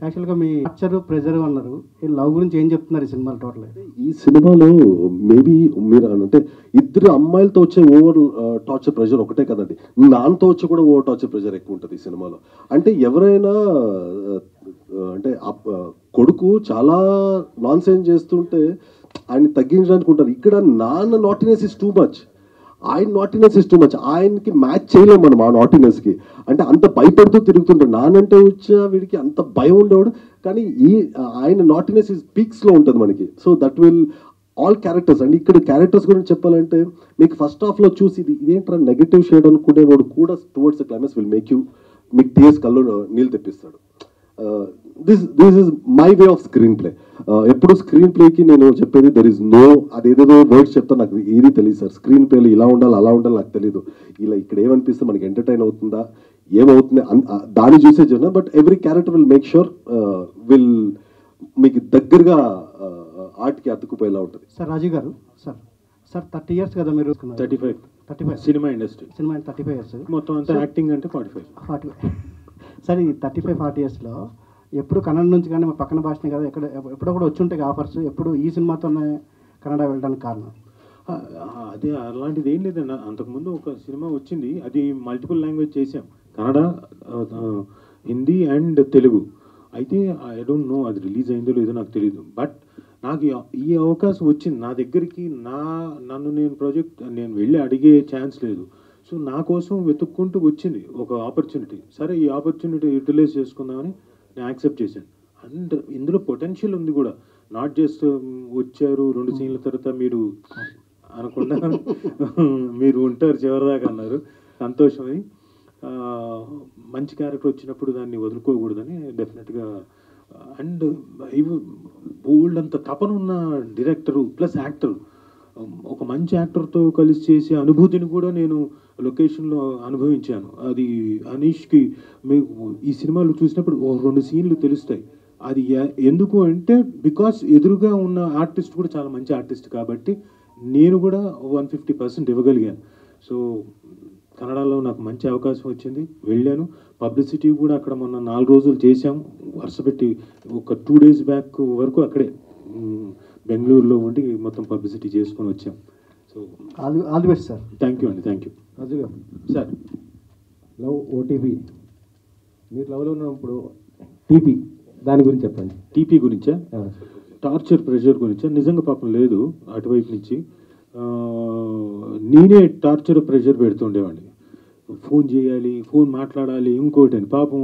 యాక్చువల్గా మీ టార్చర్ ప్రెజర్ అన్నారు, ఈ లవ్ గురించి ఏం చెప్తున్నారు ఈ సినిమాలో? టోటల్ ఈ సినిమాలో మేబీ మీరు అంటే ఇద్దరు అమ్మాయిలతో వచ్చే ఓవర్ టార్చర్ ప్రెషర్ ఒకటే కదండి, నాన్నతో వచ్చి కూడా ఓవర్ టార్చర్ ప్రెషర్ ఎక్కువ ఉంటుంది ఈ సినిమాలో. అంటే ఎవరైనా అంటే కొడుకు చాలా నాన్ సెన్స్ చేస్తుంటే ఆయన తగ్గించడానికి ఉంటారు. ఇక్కడ నాన్న నాటినెస్ ఇస్ టూ మచ్, ఆయన నాటినెస్ ఇస్ టూ మచ్. ఆయనకి మ్యాచ్ చేయలేము మనం ఆ నాటినెస్కి. అంటే అంత భయపడుతూ తిరుగుతుంటాడు. నానంటే వచ్చా వీడికి అంత భయం ఉండేవాడు, కానీ ఆయన నాటినెస్ ఇస్ పీక్స్లో ఉంటుంది మనకి. So that will all characters. And ఇక్కడ క్యారెక్టర్స్ గురించి చెప్పాలంటే మీకు ఫస్ట్ హాఫ్లో చూసి ఇదేంట్రా నెగటివ్ షేడ్ అనుకునేవాడు కూడా towards the climax will make you, మీకు టీఎస్ కళ్ళు నీళ్ళు తెప్పిస్తాడు. This is my way of screenplay. ఎప్పుడు స్క్రీన్ ప్లేకి నేను చెప్పేది దెర్ ఇస్ నో, అదేదేదో వర్డ్స్ చెప్తా నాకు ఏది తెలియదు సార్. స్క్రీన్ ప్లేలో ఇలా ఉండాలి అలా ఉండాలి నాకు తెలియదు. ఇలా ఇక్కడ ఏమనిపిస్తే మనకి ఎంటర్టైన్ అవుతుందా ఏమవుతుంది దాన్ని చూసే చూసిన. But every character will make sure will మీకు దగ్గరగా ఆర్ట్కి అతుక్కుపోయేలా ఉంటుంది. సార్ రాజు గారు, సార్ 30 years కదా మీరు? 35 సినిమా ఇండస్ట్రీ 35 years మొత్తం అంతా యాక్టింగ్ అంటే 45. సార్ ఈ 35-40 yearsలో ఎప్పుడు కన్నడ నుంచి కానీ మా పక్కన భాషనే కదా, ఎప్పుడో కూడా వచ్చి ఉంటాయి ఆఫర్స్, ఎప్పుడు ఈ సినిమాతోనే కన్నడ వెళ్ళడానికి కారణం? అదే అలాంటిది ఏం లేదన్న. అంతకుముందు ఒక సినిమా వచ్చింది, అది మల్టిపుల్ లాంగ్వేజ్ చేసాం, కన్నడ హిందీ అండ్ తెలుగు. అయితే ఐ డోంట్ నో అది రిలీజ్ అయిందో లేదో నాకు తెలియదు. బట్ నాకు ఈ అవకాశం వచ్చింది నా దగ్గరికి. నన్ను నేను వెళ్ళి అడిగే ఛాన్స్ లేదు. సో నా కోసం వెతుక్కుంటూ వచ్చింది ఒక ఆపర్చునిటీ. సరే ఈ ఆపర్చునిటీ యూటిలైజ్ చేసుకుందామని నేను యాక్సెప్ట్ చేశాను. అండ్ ఇందులో పొటెన్షియల్ ఉంది కూడా. నాట్ జస్ట్ వచ్చారు 2 సీన్ల తర్వాత మీరు అనకుండా మీరు ఉంటారు చివరిదాకా అన్నారు. సంతోషమై మంచి క్యారెక్టర్ వచ్చినప్పుడు దాన్ని వదులుకోకూడదని డెఫినెట్గా. అండ్ ఇవి బోల్డ్ అంత తపన ఉన్న డైరెక్టరు ప్లస్ యాక్టర్, ఒక మంచి యాక్టర్తో కలిసి చేసే అనుభూతిని కూడా నేను లొకేషన్లో అనుభవించాను. అది అనీష్కి మీకు ఈ సినిమాలు చూసినప్పుడు 2 సీన్లు తెలుస్తాయి. అది ఎందుకు అంటే బికాస్ ఎదురుగా ఉన్న ఆర్టిస్ట్ కూడా చాలా మంచి ఆర్టిస్ట్ కాబట్టి నేను కూడా 150% ఇవ్వగలిగాను. సో కన్నడలో నాకు మంచి అవకాశం వచ్చింది, వెళ్ళాను. పబ్లిసిటీ కూడా అక్కడ మొన్న 4 రోజులు చేశాం వరుస పెట్టి. ఒక 2 days బ్యాక్ వరకు అక్కడే బెంగళూరులో ఉండి మొత్తం పబ్లిసిటీ చేసుకొని వచ్చాం. So all the best sir. Thank you అండి. థ్యాంక్ యూ రాజు గారు. సార్, లవ్ ఓటీపీ, మీరు లవ్లో ఉన్నప్పుడు టీపీ, దాని గురించి చెప్పండి. టీపీ గురించా, టార్చర్ ప్రెషర్ గురించా? నిజంగా పాపం లేదు అటువైపు నుంచి. నేనే టార్చర్ ప్రెషర్ పెడుతుండేవాడిని. ఫోన్ చేయాలి, ఫోన్ మాట్లాడాలి, ఇంకోటి అని. పాపం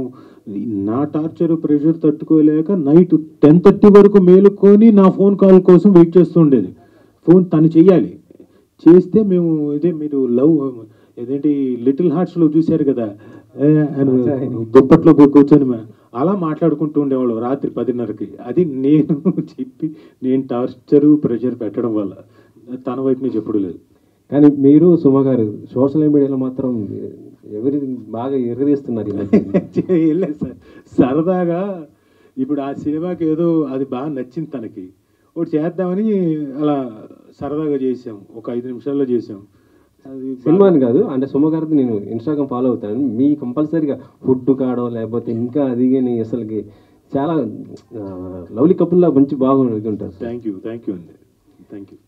నా టార్చర్ ప్రెషర్ తట్టుకోలేక నైట్ 10:30 వరకు మేలుకొని నా ఫోన్ కాల్ కోసం వెయిట్ చేస్తూ ఉండేది. ఫోన్ తను చెయ్యాలి, చేస్తే మేము ఇదే మీరు లవ్ ఏదేంటి లిటిల్ హార్ట్స్లో చూశారు కదా, దుప్పట్లో కూర్చొని అలా మాట్లాడుకుంటూ ఉండేవాళ్ళు రాత్రి 10:30కి. అది నేను చెప్పి నేను టార్చరు ప్రెషర్ పెట్టడం వల్ల. తన వైపు నుంచి ఎప్పుడు లేదు. కానీ మీరు సుమ గారు సోషల్ మీడియాలో మాత్రం ఎవరిథింగ్ బాగా ఎగరేస్తున్నారు. వెళ్ళలేదు సార్, సరదాగా. ఇప్పుడు ఆ సినిమాకి ఏదో అది బాగా నచ్చింది తనకి, ఒకటి చేద్దామని అలా సరదాగా చేసాం. ఒక 5 నిమిషాల్లో చేసాం. సినిమాని కాదు అంటే సుమ గారిది నేను ఇన్స్టాగ్రామ్ ఫాలో అవుతాను. మీ కంపల్సరీగా ఫుడ్ కాడో లేకపోతే ఇంకా అది కానీ అసలుకి చాలా లవ్లీ కపుల్లా మంచి బాగుంది ఉంటారు. థ్యాంక్ యూ అండి, థ్యాంక్ యూ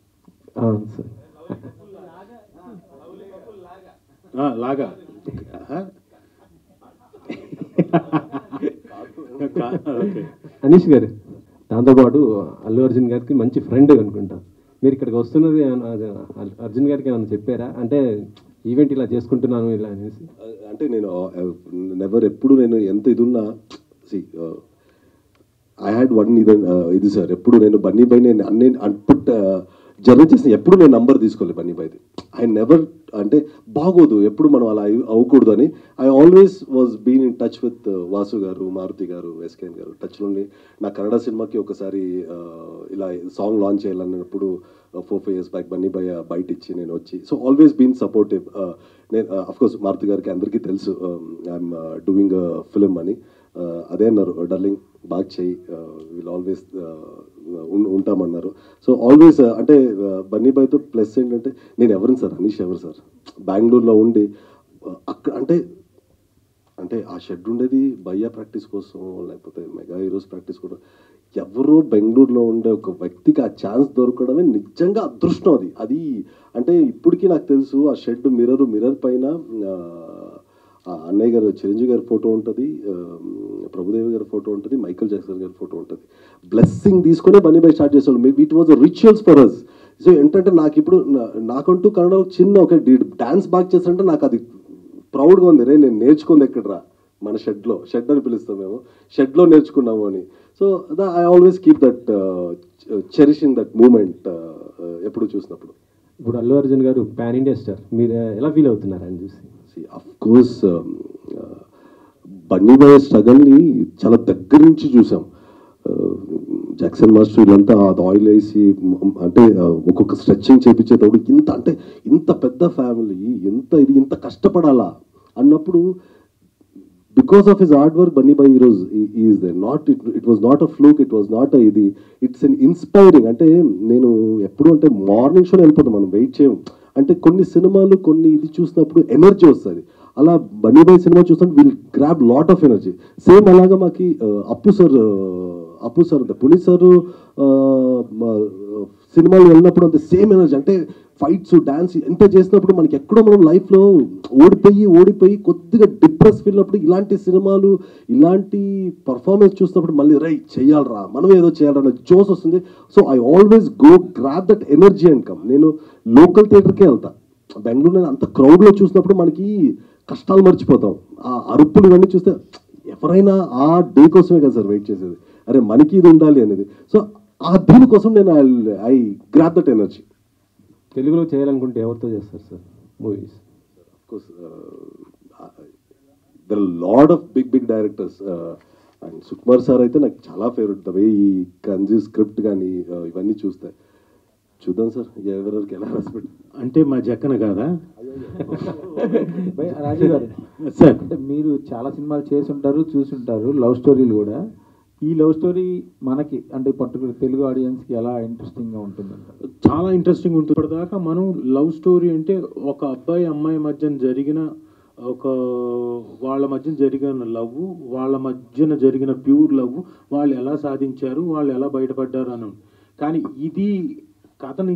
సార్. లాగా అనీష్ గారు, దాంతోపాటు అల్లు అర్జున్ గారికి మంచి ఫ్రెండ్ అనుకుంటా. మీరు ఇక్కడికి వస్తున్నది అర్జున్ గారికి ఏమైనా చెప్పారా? అంటే ఈవెంట్ ఇలా చేసుకుంటున్నాను ఇలా అనేసి. అంటే నేను నెవర్ ఎప్పుడు నేను ఎంత ఇది ఉన్నా ఐ హ్యాడ్ వన్ ఇది సార్. ఎప్పుడు నేను బన్నీ బై నేను అన్ని అన్పుట్ జర్నీ చేసిన ఎప్పుడు నేను నంబర్ తీసుకోలేదు బన్నీ బైది. ఐ నెవర్ అంటే బాగోదు ఎప్పుడు మనం అలా అవ్వకూడదు అని. I always was been in touch with Vasu garu, Maruthi గారు, ఎస్కేఎన్ గారు. టచ్లోని నా కన్నడ సినిమాకి ఒకసారి ఇలా సాంగ్ లాంచ్ చేయాలన్నప్పుడు 4-5 years బ్యాక్ బన్నీ బై బయట ఇచ్చి నేను వచ్చి. So always been supportive. నేను అఫ్కోర్స్ మారుతి గారికి అందరికీ తెలుసు ఐఎమ్ డూయింగ్ ఫిలిం అని. అదే అన్నారు, డర్లింగ్ బాగా చెయ్యి, విల్ ఆల్వేస్ ఉంటామన్నారు. సో ఆల్వేస్ అంటే బన్నీ బాయ్తో ప్లస్ ఏంటంటే నేను ఎవరిని సార్, అనీష్ ఎవరు సార్, బెంగళూరులో ఉండి అక్కడ అంటే ఆ షెడ్ ఉండేది భయ్యా ప్రాక్టీస్ కోసం లేకపోతే మెగా హీరోస్ ప్రాక్టీస్ కూడా. ఎవరో బెంగళూరులో ఉండే ఒక వ్యక్తికి ఆ ఛాన్స్ దొరకడమే నిజంగా అదృష్టం. అది అంటే ఇప్పటికీ నాకు తెలుసు ఆ షెడ్ మిర్రర్ పైన అన్నయ్య గారు చిరంజీవి గారి ఫోటో ఉంటుంది, ప్రభుదేవి గారి ఫోటో ఉంటుంది, మైకల్ జాక్సన్ గారి ఫోటో ఉంటుంది. బ్లెస్సింగ్ తీసుకునే బన్నీ బాయ్ స్టార్ట్ చేసేవాళ్ళు. Maybe it was rituals for us. So ఏంటంటే నాకు ఇప్పుడు నాకంటూ కన్నడలో చిన్న ఒక డాన్స్ బాగా చేస్తారంటే నాకు అది ప్రౌడ్గా ఉంది. రే నేను నేర్చుకుంది ఎక్కడరా, మన షెడ్ అని పిలుస్తాం మేము, షెడ్లో నేర్చుకున్నాము అని. So I always keep that cherishing that moment ఎప్పుడు చూసినప్పుడు. ఇప్పుడు అల్లు అర్జున్ గారు పాన్ ఇండియా స్టార్, మీరు ఎలా ఫీల్ అవుతున్నారు అని చూసి? అఫ్ కోర్స్ బన్నీ బాయ్ స్ట్రగల్ని చాలా దగ్గర నుంచి చూసాం. జాక్సన్ మాస్టర్ వీళ్ళంతా అది ఆయిల్ వేసి అంటే ఒక్కొక్క స్ట్రెచ్చింగ్ చేయించేటప్పుడు ఇంత పెద్ద ఫ్యామిలీ ఇంత కష్టపడాలా అన్నప్పుడు because of his hard work Bunny boy ఈరోజు is they. It was not a fluke, it was not ఇది, ఇట్స్ ఎన్ ఇన్స్పైరింగ్. అంటే నేను ఎప్పుడు అంటే మార్నింగ్ షోలో వెళ్ళిపోతాం, మనం వెయిట్ చేయం. అంటే కొన్ని సినిమాలు కొన్ని ఇది చూసినప్పుడు ఎనర్జీ వస్తుంది. అలా బన్నీ బాయ్ సినిమా చూసినప్పుడు will grab lot of energy. Same అలాగా మాకు అప్పు సార్ పునీత్ సార్ సినిమాలు వెళ్ళినప్పుడు అంత సేమ్ ఎనర్జీ. అంటే ఫైట్స్ డ్యాన్స్ ఎంత చేసినప్పుడు మనకి ఎక్కడో మనం లైఫ్లో ఓడిపోయి కొద్దిగా డిప్రెస్ ఫీల్ అప్పుడు ఇలాంటి సినిమాలు ఇలాంటి పర్ఫార్మెన్స్ చూసినప్పుడు మళ్ళీ చేయాలరా మనం ఏదో చేయాలన్న జోస్ వస్తుంది. So I always go grab that energy and come. నేను లోకల్ థియేటర్కే వెళ్తా. బెంగళూరు నేను అంత క్రౌడ్లో చూసినప్పుడు మనకి కష్టాలు మర్చిపోతాం. ఆ అరుపులు ఇవన్నీ చూస్తే ఎవరైనా ఆ డే కోసమే కదా సార్ వెయిట్ చేసేది, అరే మనకి ఇది ఉండాలి అనేది. సో ఆ దీనికోసం నేను ఐ గ్రాబ్ దట్ ఎనర్జీ. తెలుగులో చేయాలనుకుంటే ఎవరితో చేస్తారు sir movies? Of course there are lot of big directors and Sukumar sir అయితే నాకు చాలా ఫేవరెట్. ద వే ఈ కన్జ్యూ స్క్రిప్ట్ కానీ ఇవన్నీ చూస్తే చూద్దాం సార్ ఎవరెవరికి ఎలా రెస్పెక్ట్. అంటే మా జక్కన కాదా రాజీవ్ గారు సార్? అంటే మీరు చాలా సినిమాలు చేసి ఉంటారు, చూసుంటారు, లవ్ స్టోరీలు కూడా. ఈ లవ్ స్టోరీ మనకి అంటే పర్టికులర్ తెలుగు ఆడియన్స్కి ఎలా ఇంట్రెస్టింగ్గా ఉంటుందంట? చాలా ఇంట్రెస్టింగ్ ఉంటుంది. ఇప్పటిదాకా మనం లవ్ స్టోరీ అంటే ఒక అబ్బాయి అమ్మాయి మధ్యన జరిగిన వాళ్ళ మధ్యన జరిగిన లవ్, వాళ్ళ మధ్యన జరిగిన ప్యూర్ లవ్, వాళ్ళు ఎలా సాధించారు, వాళ్ళు ఎలా బయటపడ్డారు అని. కానీ ఇది కథని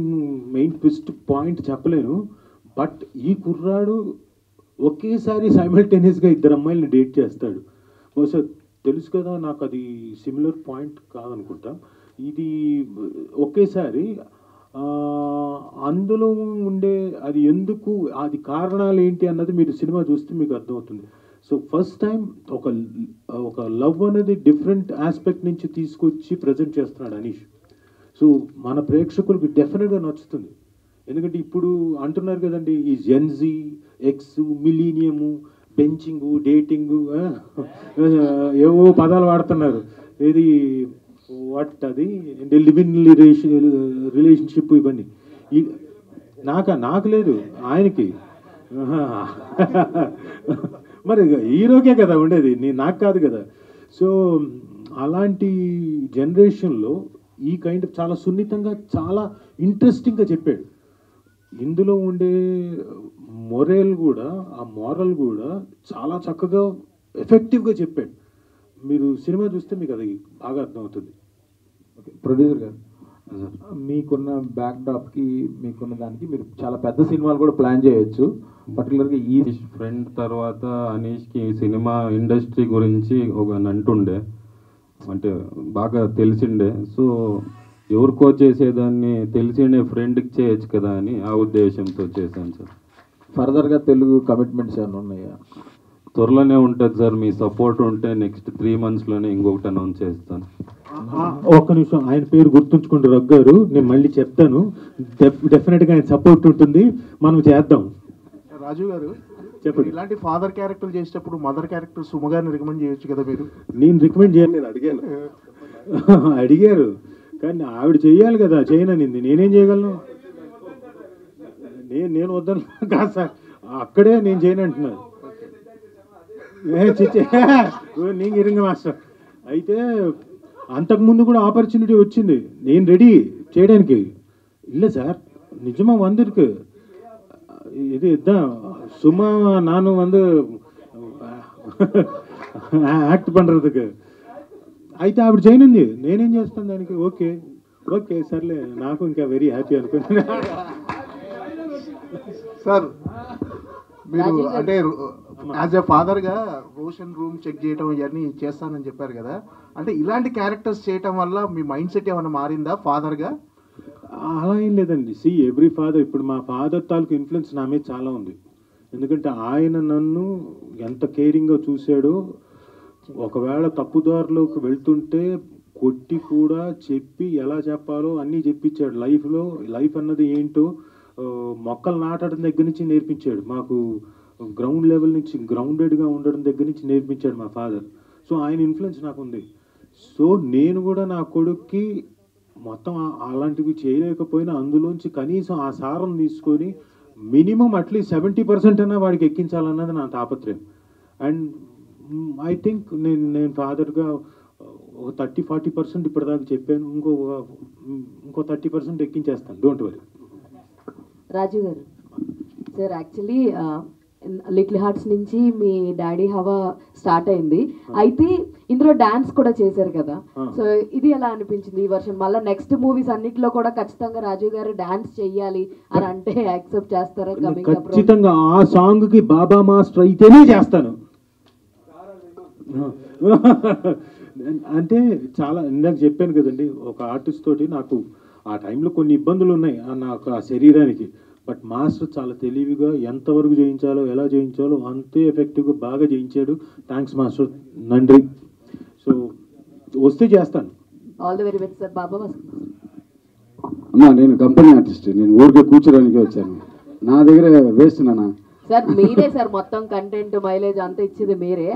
మెయిన్ ట్విస్ట్ పాయింట్ చెప్పలేను. బట్ ఈ కుర్రాడు ఒకేసారి సైమల్టేనియస్గా ఇద్దరు అమ్మాయిలని డేట్ చేస్తాడు. బహుశా తెలుసు కదా, నాకు అది సిమిలర్ పాయింట్ కాదనుకుంటా. ఇది ఒకేసారి అందులో ఉండే అది ఎందుకు, అది కారణాలు ఏంటి అన్నది మీరు సినిమా చూస్తే మీకు అర్థమవుతుంది. సో ఫస్ట్ టైం ఒక లవ్ అనేది డిఫరెంట్ ఆస్పెక్ట్ నుంచి తీసుకొచ్చి ప్రజెంట్ చేస్తున్నాడు అనీష్. సో మన ప్రేక్షకులకు డెఫినెట్గా నచ్చుతుంది. ఎందుకంటే ఇప్పుడు అంటున్నారు కదండి, ఈ జెన్జీ, ఎక్స్, మిలీనియము, బెంచింగు, డేటింగు, ఏవో పదాలు వాడుతున్నారు. ఏది వాట్ అది లివ్ ఇన్ రిలేషన్షిప్ ఇవన్నీ. నాకు లేదు, ఆయనకి. మరి హీరోకే కదా ఉండేది, నాకు కాదు కదా. సో అలాంటి జనరేషన్లో ఈ కైండ్ చాలా సున్నితంగా చాలా ఇంట్రెస్టింగ్గా చెప్పాడు. ఇందులో ఉండే ఆ మోరల్ కూడా చాలా చక్కగా ఎఫెక్టివ్గా చెప్పాడు. మీరు సినిమా చూస్తే మీకు అది బాగా అర్థమవుతుంది. ఓకే, ప్రొడ్యూసర్ గారు, మీకున్న బ్యాక్డ్రాప్కి మీకున్న దానికి మీరు చాలా పెద్ద సినిమాలు కూడా ప్లాన్ చేయొచ్చు. పర్టికులర్గా ఈ ఫ్రెండ్ తర్వాత అనీష్కి సినిమా ఇండస్ట్రీ గురించి ఒక నంటుండే, అంటే బాగా తెలిసిండే. సో ఎవరికో చేసేదాన్ని తెలిసిండే ఫ్రెండ్కి చేయొచ్చు కదా అని ఆ ఉద్దేశంతో చేశాను సార్. ఫర్దర్గా తెలుగు కమిట్మెంట్స్ ఏమైనా ఉన్నాయా? త్వరలోనే ఉంటుంది సార్, మీ సపోర్ట్ ఉంటే నెక్స్ట్ 3 monthsలోనే ఇంకొకటి అనౌన్స్ చేస్తాను. ఒక్క నిమిషం, ఆయన పేరు గుర్తుంచుకుంటూ రగ్గారు, నేను మళ్ళీ చెప్తాను. డెఫినెట్గా ఆయన సపోర్ట్ ఉంటుంది, మనం చేద్దాం. రాజు గారు చెప్పండి. ఇలాంటి ఫాదర్ క్యారెక్టర్ చేసేటప్పుడు మదర్ క్యారెక్టర్ సుమగారిని రికమెండ్ చేయొచ్చు కదా మీరు? నేను రికమెండ్ చేయను, నేను అడిగారు కానీ ఆవిడ చెయ్యాలి కదా, చేయననింది. నేనేం చేయగలను? నేను వద్దను కాదు సార్, అక్కడే నేను చేయను అంటున్నాను. నీకు ఇరింగ మాస్టర్ అయితే అంతకుముందు కూడా ఆపర్చునిటీ వచ్చింది, నేను రెడీ చేయడానికి. இல்லை சார், நிஜமா வந்திருக்கு. இது இதுதான் சும்மா நானும் యాక్ట్ பண்ணுறதுக்கு. అయితే ఆవిడ చేయనుంది, నేనేం చేస్తాను దానికి? ఓకే సర్లే, నాకు ఇంకా వెరీ హ్యాపీ అనుకుంటున్నా. సార్ మీరు అంటే యాజ్ ఎ ఫాదర్గా రోషన్ రూమ్ చెక్ చేయడం ఇవన్నీ చేస్తానని చెప్పారు కదా, అంటే ఇలాంటి క్యారెక్టర్స్ చేయటం వల్ల మీ మైండ్ సెట్ ఏమైనా మారిందా ఫాదర్గా? అలా ఏం లేదండి. ఎవ్రీ ఫాదర్, ఇప్పుడు మా ఫాదర్ తాలూకు ఇన్ఫ్లుయెన్స్ నా మీద చాలా ఉంది. ఎందుకంటే ఆయన నన్ను ఎంత కేరింగ్గా చూశాడో, ఒకవేళ తప్పుదారిలోకి వెళ్తుంటే కొట్టి కూడా చెప్పి ఎలా చెప్పాలో అన్నీ చెప్పించాడు. లైఫ్ అన్నది ఏంటో మొక్కలు నాటడం దగ్గర నుంచి నేర్పించాడు మాకు. గ్రౌండ్ లెవెల్ నుంచి గ్రౌండెడ్గా ఉండడం దగ్గర నుంచి నేర్పించాడు మా ఫాదర్. సో ఆయన ఇన్ఫ్లుయెన్స్ నాకు ఉంది. సో నేను కూడా నా కొడుక్కి మొత్తం అలాంటివి చేయలేకపోయినా అందులోంచి కనీసం ఆ సారం తీసుకొని మినిమం అట్లీస్ట్ 70% అన్నా వాడికి ఎక్కించాలన్నది నా తాపత్రయం. అండ్ ఐ థింక్ నేను ఫాదర్గా ఒక 30-40% ఇప్పటిదాకా చెప్పాను. ఇంకో 30% ఎక్కించేస్తాను, డోంట్ వరీ. రాజు గారు సార్, యాక్చువల్లీ లిటిల్ హార్ట్స్ నుంచి మీ డాడీ హవా స్టార్ట్ అయింది. అయితే ఇందులో డాన్స్ కూడా చేశారు కదా, సో ఇది ఎలా అనిపించింది ఈ వర్షన్? మళ్ళీ నెక్స్ట్ మూవీస్ అన్నిటిలో కూడా ఖచ్చితంగా రాజీవ్ గారు డాన్స్ చెయ్యాలి అని అంటే యాక్సెప్ట్ చేస్తారా? ఖచ్చితంగా ఆ సాంగ్ కి బాబా మాస్టర్ అయితేనే చేస్తాను. అంటే చాలా ఇందాక చెప్పాను కదండి, ఒక ఆర్టిస్ట్ తోటి నాకు ఆ టైంలో కొన్ని ఇబ్బందులు ఉన్నాయి నాకు ఆ శరీరానికి. బట్ మాస్టర్ చాలా తెలివిగా ఎంతవరకు చేయించాలో ఎలా చేయించాలో అంతే ఎఫెక్టివ్గా బాగా చేయించాడు. Thanks master, నండ్రి. సో వస్తే చేస్తాను. All the very best sir. బాబా అమ్మా నేను కంపెనీ ఆర్టిస్ట్, నేను ఊరికే కూర్చోడానికి వచ్చాను. నా దగ్గర వేస్ట్ నాన్న సార్. మీరే సార్ మొత్తం కంటెంట్ మైలేజ్ అంతా ఇచ్చేది మీరే.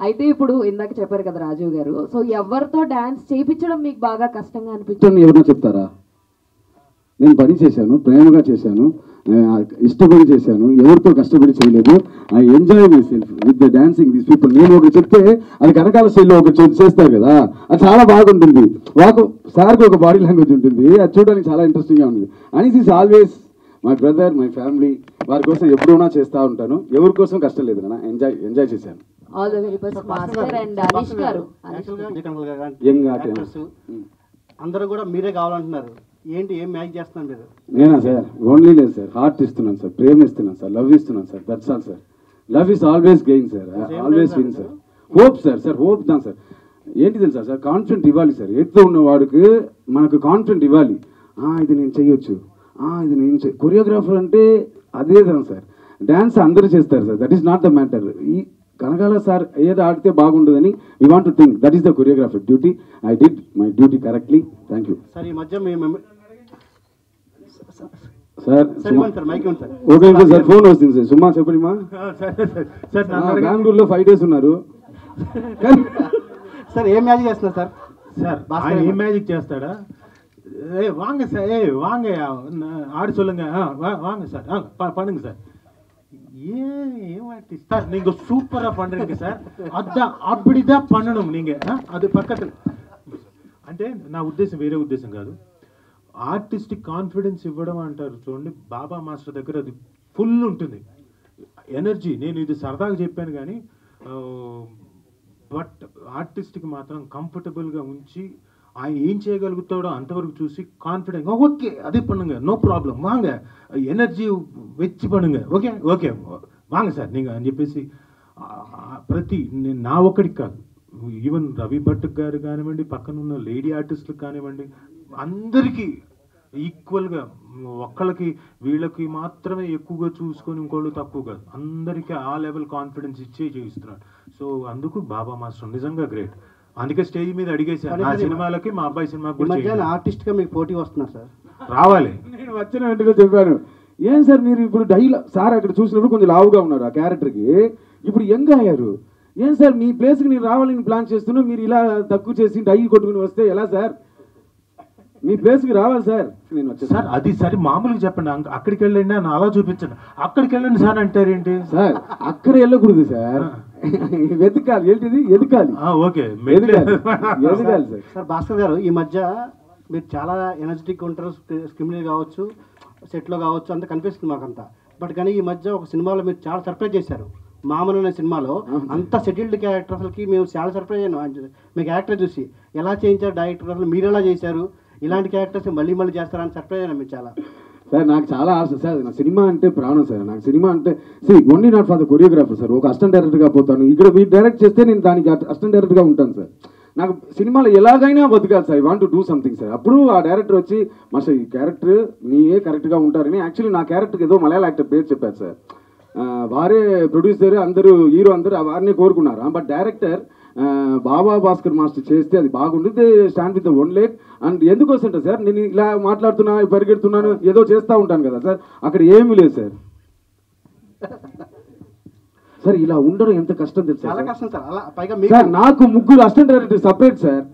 అయితే ఇప్పుడు ఇందాక చెప్పారు కదా రాజీవ్ గారు, సో ఎవరితో డాన్స్ చేయించడం మీకు బాగా కష్టంగా అనిపించింది? ఎవరైనా చెప్తారా? నేను పని చేశాను, ప్రేమగా చేశాను, ఇష్టపడి చేశాను, ఎవరితో కష్టపడి చేయలేదు. I enjoy my self with the dancing this people. నేను ఒకటి చెప్తే అది కనకాల స్టైల్లో ఒకటి చేస్తారు కదా, అది చాలా బాగుంటుంది. సార్కి ఒక బాడీ లాంగ్వేజ్ ఉంటుంది, అది చూడడానికి చాలా ఇంట్రెస్టింగ్గా ఉంటుంది. And this always my brother, my family, వారి కోసం ఎప్పుడైనా చేస్తూ ఉంటాను. ఎవరి కోసం కష్టం లేదు నాన్న, ఎంజాయ్ చేశాను. All the very best master. And Anish గారు, అందరూ కూడా మీరే కావాలంటున్నారు, ఏంటి ఏం మ్యాచ్ చేస్తున్నారు మీరు? నేనా సార్? ఓన్లీ లేదు సార్, హార్ట్ ఇస్తున్నాను సార్, ప్రేమ ఇస్తున్నాను సార్, లవ్ ఇస్తున్నాను sir, that's all sir. Love is always gain sir, always win sir. Hope sir hope దాని సార్. ఏంటి తెలుసా సార్, కాన్ఫిడెంట్ ఇవ్వాలి సార్. ఎత్తుతో ఉన్నవాడికి మనకు కాన్ఫిడెంట్ ఇవ్వాలి. ఇది నేను చెయ్యొచ్చు, ఇది నేను కొరియోగ్రాఫర్ అంటే అదే దాని సార్. డ్యాన్స్ అందరూ చేస్తారు sir, that is not the matter. ఈ కనకాల సార్ ఏదో ఆడితే బాగుంటుందని we want to think, that is the choreographer duty. I did my duty correctly. Thank you sir. ఈ మధ్య మేము సార్ ఓకే సార్, ఫోన్ వస్తుంది సార్. సుమా చెప్పండి మా, బెంగళూరులో 5 days ఉన్నారు సార్. ఏం మ్యాజిక్ చేస్తున్నారు సార్? సార్ ఏం మ్యాజిక్ చేస్తాడా? வாங்க சார், வாங்க ஆடு சொல்லுங்க, வாங்க சார், பண்ணுங்க சார். ஏன் சார் நீங்க சூப்பரா பண்றீங்க சார், அதான் அப்படிதான் பண்ணணும் நீங்க. அது பக்கத்துல అంటే నా ఉద్దేశం వేరే ఉద్దేశం కాదు, ఆర్టిస్ట్కి కాన్ఫిడెన్స్ ఇవ్వడం అంటారు చూడండి. బాబా మాస్టర్ దగ్గర అది ఫుల్ ఉంటుంది ఎనర్జీ. నేను ఇది సరదాగా చెప్పాను కానీ బట్ ఆర్టిస్ట్కి మాత్రం కంఫర్టబుల్గా ఉంచి ఆయన ఏం చేయగలుగుతాడో అంతవరకు చూసి కాన్ఫిడెంట్, ఓకే అదే பண்ணுங்க, నో ప్రాబ్లం, వాంగ ఎనర్జీ వెచ్చి பண்ணுங்க, ఓకే ఓకే వాంగ సార్ నీకు అని చెప్పేసి ప్రతి నా ఒక్కడికి కాదు, ఈవెన్ రవి భట్ గారు కానివ్వండి, పక్కన ఉన్న లేడీ ఆర్టిస్టులకు కానివ్వండి, అందరికీ ఈక్వల్గా, ఒక్కళ్ళకి వీళ్ళకి మాత్రమే ఎక్కువగా చూసుకొని ఇంకోళ్ళు తక్కువ కాదు, అందరికీ ఆ లెవెల్ కాన్ఫిడెన్స్ ఇచ్చే చేయిస్తున్నాడు. సో అందుకు బాబా మాస్టర్ నిజంగా గ్రేట్. అందుకే స్టేజ్ మీద అడిగేసాను, నా సినిమాలకి మా అబ్బాయి సినిమాకి ఆర్టిస్ట్ గా మీకు పోటీ వస్తున్నారు సార్, రావాలి. నేను వచ్చిన వెంటనే చెప్పాను, ఏం సార్ మీరు ఇప్పుడు డైలాగ్ సార్ అక్కడ చూసినప్పుడు కొంచెం లావుగా ఉన్నారు ఆ క్యారెక్టర్కి, ఇప్పుడు యంగ్ అయ్యారు. ఏం సార్ మీ ప్లేస్కి నేను రావాలని ప్లాన్ చేస్తున్నా, మీరు ఇలా తక్కువ చేసి డై కొట్టుకుని వస్తే ఎలా సార్? మీ ప్లేస్కి రావాలి సార్. నేను వచ్చాను సార్. అది సరే మామూలుగా చెప్పండి, అక్కడికి వెళ్ళండి అని అలా చూపించండి. అక్కడికి వెళ్ళండి సార్ అంటారేంటి సార్? అక్కడ వెళ్ళకూడదు సార్, వెతకాలి. ఏంటిది ఎదకాలి? ఓకే ఎదగాలి సార్. సార్ భాస్కర్ గారు, ఈ మధ్య మీరు చాలా ఎనర్జెటిక్ ఉంటారు, స్క్రీన్ మీద కావచ్చు, సెట్లో కావచ్చు, అంతా కనిపిస్తుంది మాకంతా. బట్ కానీ ఈ మధ్య ఒక సినిమాలో మీరు చాలా సర్ప్రైజ్ చేశారు. మామూలు అనే సినిమాలో అంత సెటిల్డ్ క్యారెక్టర్, అసలుకి మేము చాలా సర్ప్రైజ్ అయ్యాను మీ క్యారెక్టర్ చూసి. ఎలా చేయించారు డైరెక్టర్, అసలు మీరు ఎలా చేశారు? ఇలాంటి క్యారెక్టర్స్ మళ్ళీ మళ్ళీ చేస్తారని సర్ప్రైజ్ అయినా మీరు చాలా. సార్ నాకు చాలా ఆశ సార్, నా సినిమా అంటే ప్రాణం సార్. నాకు సినిమా అంటే only not for the choreographer sir. ఒక అసిస్టెంట్ డైరెక్టర్గా పోతాను, ఇక్కడ మీరు డైరెక్ట్ చేస్తే నేను దానికి అసిస్టెంట్ డైరెక్టర్గా ఉంటాను సార్. నాకు సినిమాలో ఎలాగైనా బతకాలి sir, I want to do something sir. అప్పుడు ఆ డైరెక్టర్ వచ్చి మాస్టర్ ఈ క్యారెక్టర్ నీయే కరెక్ట్గా ఉంటారని, యాక్చువల్లీ నా క్యారెక్టర్కి ఏదో మలయాళ యాక్టర్ పేరు చెప్పారు సార్. వారే ప్రొడ్యూసర్ అందరూ హీరో అందరూ వారిని కోరుకున్నారు. But director Baba Bhaskar master చేస్తే అది బాగుంటుంది, stand with one leg. And ఎందుకోసం సార్ నేను ఇలా మాట్లాడుతున్నా, పరిగెడుతున్నాను, ఏదో చేస్తూ ఉంటాను కదా సార్, అక్కడ ఏమీ లేదు సార్. సార్ ఇలా ఉండడం ఎంత కష్టం తెలుసు సార్. నాకు 3 అసిస్టెంట్ డైరెక్టర్ సపరేట్ సార్.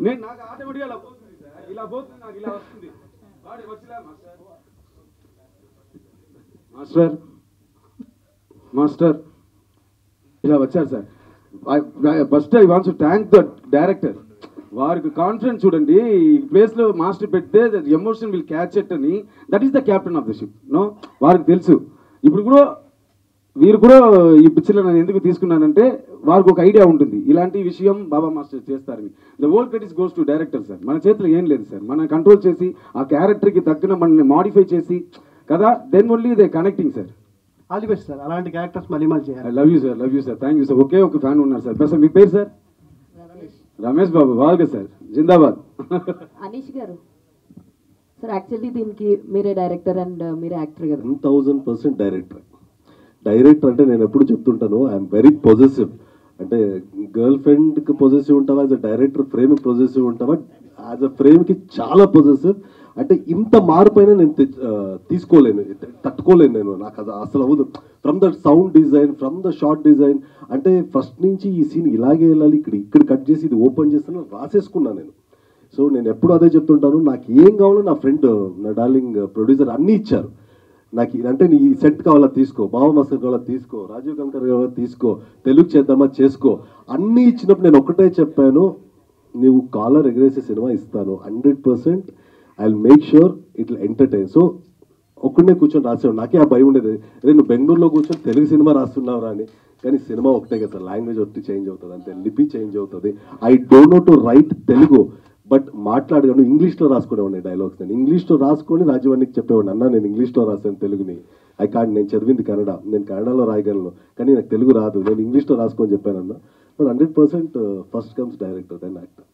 నేను నాకు ఆటోమేటిక్గా ఇలా పోతుంది సార్, ఇలా పోతుంది, నాకు ఇలా వస్తుంది. మాస్టర్ మాస్టర్ ఇలా వచ్చారు sir. First I wants to thank the director. వారికి కాన్ఫిడెన్స్ చూడండి, ఈ ప్లేస్లో మాస్టర్ పెడితే ఎమోషన్ విల్ క్యాచ్ ఇట్ అని. That is the captain of the ship. No వారికి తెలుసు. ఇప్పుడు కూడా వీరు కూడా ఈ పిక్చర్లో నేను ఎందుకు తీసుకున్నానంటే వారికి ఒక ఐడియా ఉంటుంది ఇలాంటి విషయం బాబా మాస్టర్ చేస్తారని. The whole credits goes to director sir. మన చేతిలో ఏం లేదు సార్, మనం కంట్రోల్ చేసి ఆ క్యారెక్టర్కి తగ్గిన మనల్ని మాడిఫై చేసి కదా, then only they connecting sir. All the best sir, అలాంటి క్యారెక్టర్స్ మళ్ళీ చేయాలి. Love you sir, love you sir, thank you sir. ఒకే ఒక ఫ్యాన్ ఉన్నారు సార్. సార్ మీ పేరు సార్? రమేష్ బాబు. బాగా సార్, జిందాబాద్. అనీష్ గారు సార్, యాక్చువల్లీ దీనికి మీరే డైరెక్టర్ అండ్ మీరే యాక్టర్ కదా? 1000% డైరెక్టర్. డైరెక్టర్ అంటే నేను ఎప్పుడు చెప్తుంటాను, ఐఎమ్ వెరీ పొజెసివ్. అంటే గర్ల్ ఫ్రెండ్కి పొజెసివ్ ఉంటావా, యాజ్ అ డైరెక్టర్ ఫ్రేమ్కి పొజెసివ్ ఉంటావా, యాజ్ అ ఫ్రేమ్కి చాలా పొజెసివ్. అంటే ఇంత మార్పైనా నేను తీసుకోలేను, తట్టుకోలేను నేను. నాకు అది అసలు అవ్వదు. From the sound design, from the short design, అంటే ఫస్ట్ నుంచి ఈ సీన్ ఇలాగే వెళ్ళాలి, ఇక్కడ కట్ చేసి ఇది ఓపెన్ చేస్తాను రాసేసుకున్నాను నేను. సో నేను ఎప్పుడు అదే చెప్తుంటాను, నాకు ఏం కావాలో నా ఫ్రెండ్, నా డార్లింగ్ ప్రొడ్యూసర్ అన్నీ ఇచ్చారు నాకు. అంటే నీ సెట్ కావాలా తీసుకో, బాబా మాస్టర్ కావాలా తీసుకో, రాజీవ్ కనకర్ కావాలా తీసుకో, తెలుగు చేద్దామా చేసుకో, అన్నీ ఇచ్చినప్పుడు నేను ఒకటే చెప్పాను, నీవు కాలర్ ఎగరేసే సినిమా ఇస్తాను 100%. I will make sure it will entertain. So ఒక్కడనే కూర్చొని రాసేవాడు. నాకే ఆ భయం ఉండేది, అరే నువ్వు బెంగళూరులో కూర్చొని తెలుగు సినిమా రాస్తున్నావురా అని. కానీ సినిమా ఒకటే కదా సార్, లాంగ్వేజ్ ఒకటి చేంజ్ అవుతుంది అంతే, లిపి చేంజ్ అవుతుంది. I don't know to write Telugu, but మాట్లాడగాను ఇంగ్లీష్లో రాసుకునేవాడిని డైలాగ్స్. నేను ఇంగ్లీష్లో రాసుకొని రాజీవానికి చెప్పేవాడిని, అన్న నేను ఇంగ్లీష్లో రాశాను తెలుగుని, ఐ కాంట్, నేను చదివింది కన్నడ, నేను కన్నడలో రాయగలను కానీ నాకు తెలుగు రాదు, నేను ఇంగ్లీష్లో రాసుకొని చెప్పాను అన్న. But 100% first comes director then actor.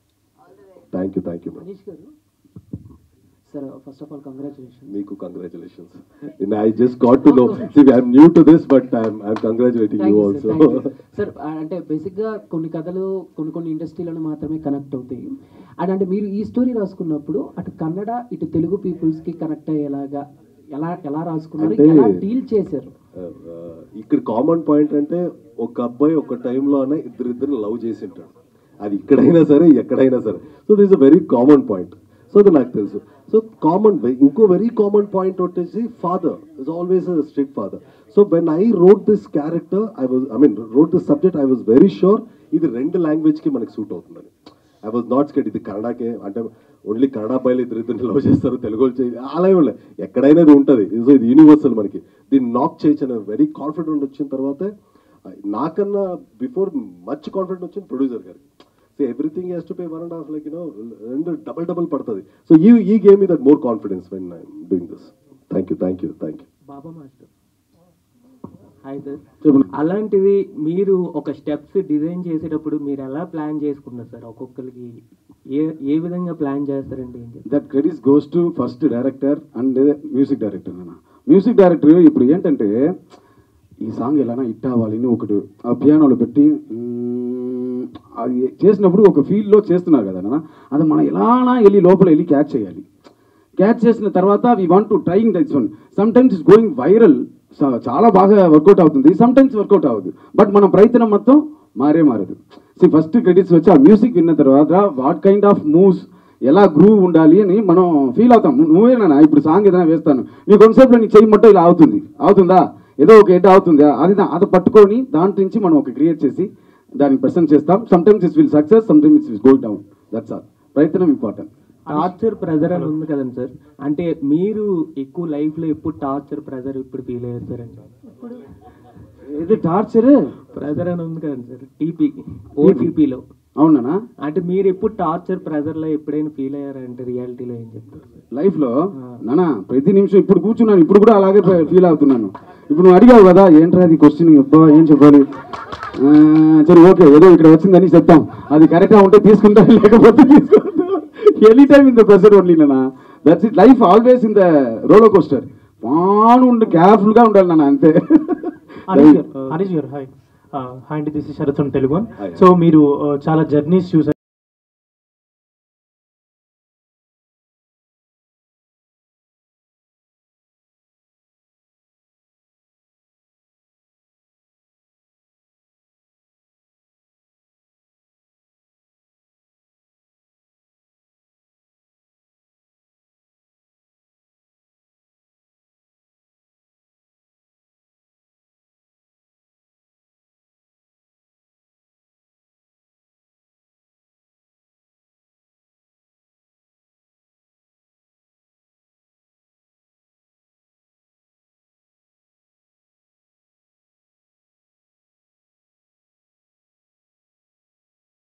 Thank you, thank you. Manish garu sir, first of all congratulations. మీకు congratulations. I just got to know, I'm new to this but I'm congratulating you also. Sir అంటే బేసిక్గా కొన్ని కథలు కొన్ని ఇండస్ట్రీలను మాత్రమే connect అవుతాయి. And అంటే మీరు ఈ స్టోరీ రాసుకున్నప్పుడు అటు కన్నడ ఇటు తెలుగు పీపుల్స్కి కనెక్ట్ అయ్యేలాగా ఎలా రాసుకున్నారు, ఎలా డీల్ చేశారు? ఇక్కడ కామన్ పాయింట్ అంటే ఒక అబ్బాయి ఒక టైంలోనే ఇద్దరు లవ్ చేసి ఉంటాడు, అది ఇక్కడైనా సరే ఎక్కడైనా సరే. So this a very common point. So అది నాకు తెలుసు. సో కామన్ ఇంకో వెరీ కామన్ పాయింట్ వచ్చేసి father is always a strict father. So when I wrote this character wrote this subject, I was very sure ఇది 2 లాంగ్వేజ్కి మనకి suit అవుతుందని. I was not scared ఇది కన్నడకే, అంటే ఓన్లీ కన్నడ అబ్బాయిలు ఇద్దరు లవ్ చేస్తారు, తెలుగు అలా ఇవ్వలే, ఎక్కడైనా ఇది ఉంటుంది. సో ఇది యూనివర్సల్, మనకి దీన్ని నాక్ చేయొచ్చు వెరీ కాన్ఫిడెంట్ వచ్చిన తర్వాత, నాకన్నా బిఫోర్ మచ్ కాన్ఫిడెంట్ వచ్చింది ప్రొడ్యూసర్ గారికి. So everything has to pay 1.5 like రెండు డబల్ పడుతుంది. సో ఈ game me that more confidence when I'm doing this. Thank you, thank you, thank you. Baba master hi sir. అలాంటిది మీరు ఒక steps design చేసేటప్పుడు మీరు ఎలా ప్లాన్ చేసుకున్నారు సార్? ఒక్కొక్కరికి ఏ విధంగా ప్లాన్ చేస్తారండి? That credits goes to first director and music director. అన్న మ్యూజిక్ డైరెక్టర్ ఇప్పుడు ఏంటంటే ఈ సాంగ్ ఎలానా హిట్ అవ్వాలి అని ఒకటి ఆ పియానోలో పెట్టి అది చేసినప్పుడు ఒక ఫీల్డ్లో చేస్తున్నారు కదా అన్న, అది మనం ఎలానా లోపల వెళ్ళి క్యాచ్ చేయాలి. క్యాచ్ చేసిన తర్వాత we want to trying that's one. Some times it's going viral, చాలా బాగా వర్కౌట్ అవుతుంది, సమ్ టైమ్స్ వర్కౌట్ అవ్వదు, బట్ మన ప్రయత్నం మొత్తం మారదు. సో ఫస్ట్ క్రెడిట్స్ వచ్చి ఆ మ్యూజిక్ విన్న తర్వాత వాట్ కైండ్ ఆఫ్ మూవ్స్, ఎలా గ్రూవ్ ఉండాలి అని మనం ఫీల్ అవుతాం. నువ్వేనా ఇప్పుడు సాంగ్ ఏదైనా వేస్తాను, నీ కొంతసేపులో నీకు చేయమంటే ఇలా అవుతుందా, ఏదో ఒక హెడ్ అవుతుందా, అది పట్టుకొని దాంట్ నుంచి మనం ఒక క్రియేట్ చేసి దాన్ని ప్రెసెంట్ చేస్తాం. Some times it's will success, some times it's going down, that's all. ప్రయత్నం ఇంపార్టెంట్. టార్చర్ ప్రెజర్ అని ఉంది కదండి సార్, అంటే మీరు ఎక్కువ లైఫ్లో ఎప్పుడు టార్చర్ ప్రెజర్ ఇప్పుడు ఫీల్ అయ్యారు సార్? అంటే ఇది టార్చర్ ప్రెజర్ అని ఉంది కదండి సార్ ఓటీపీలో. అవునా? అంటే మీరు ఎప్పుడు టార్చర్ ప్రెజర్లో ఎప్పుడైనా ఫీల్ అయ్యారంటే రియాలిటీలో ఏం చెప్తారు లైఫ్లో? నానా ప్రతి నిమిషం ఇప్పుడు కూర్చున్నాను, ఇప్పుడు కూడా అలాగే ఫీల్ అవుతున్నాను. ఇప్పుడు నువ్వు అడిగావు కదా ఏంట్రా అది క్వశ్చన్, అబ్బా ఏం చెప్పాలి, సరే ఓకే ఏదో ఇక్కడ వచ్చిందని చెప్తాం, అది కరెక్ట్గా ఉంటే తీసుకుంటా లేకపోతే తీసుకుంటా. Any time in the pressure only నాన్న, that's it. Life always in the roller coaster. పాను ఉండి కేర్ఫుల్గా ఉండాలి నాన్న, అంతే. హరీష్ గారు హాయ్ అండి, this is Sharath from Telugu. So మీరు చాలా జర్నీస్ చూసారు.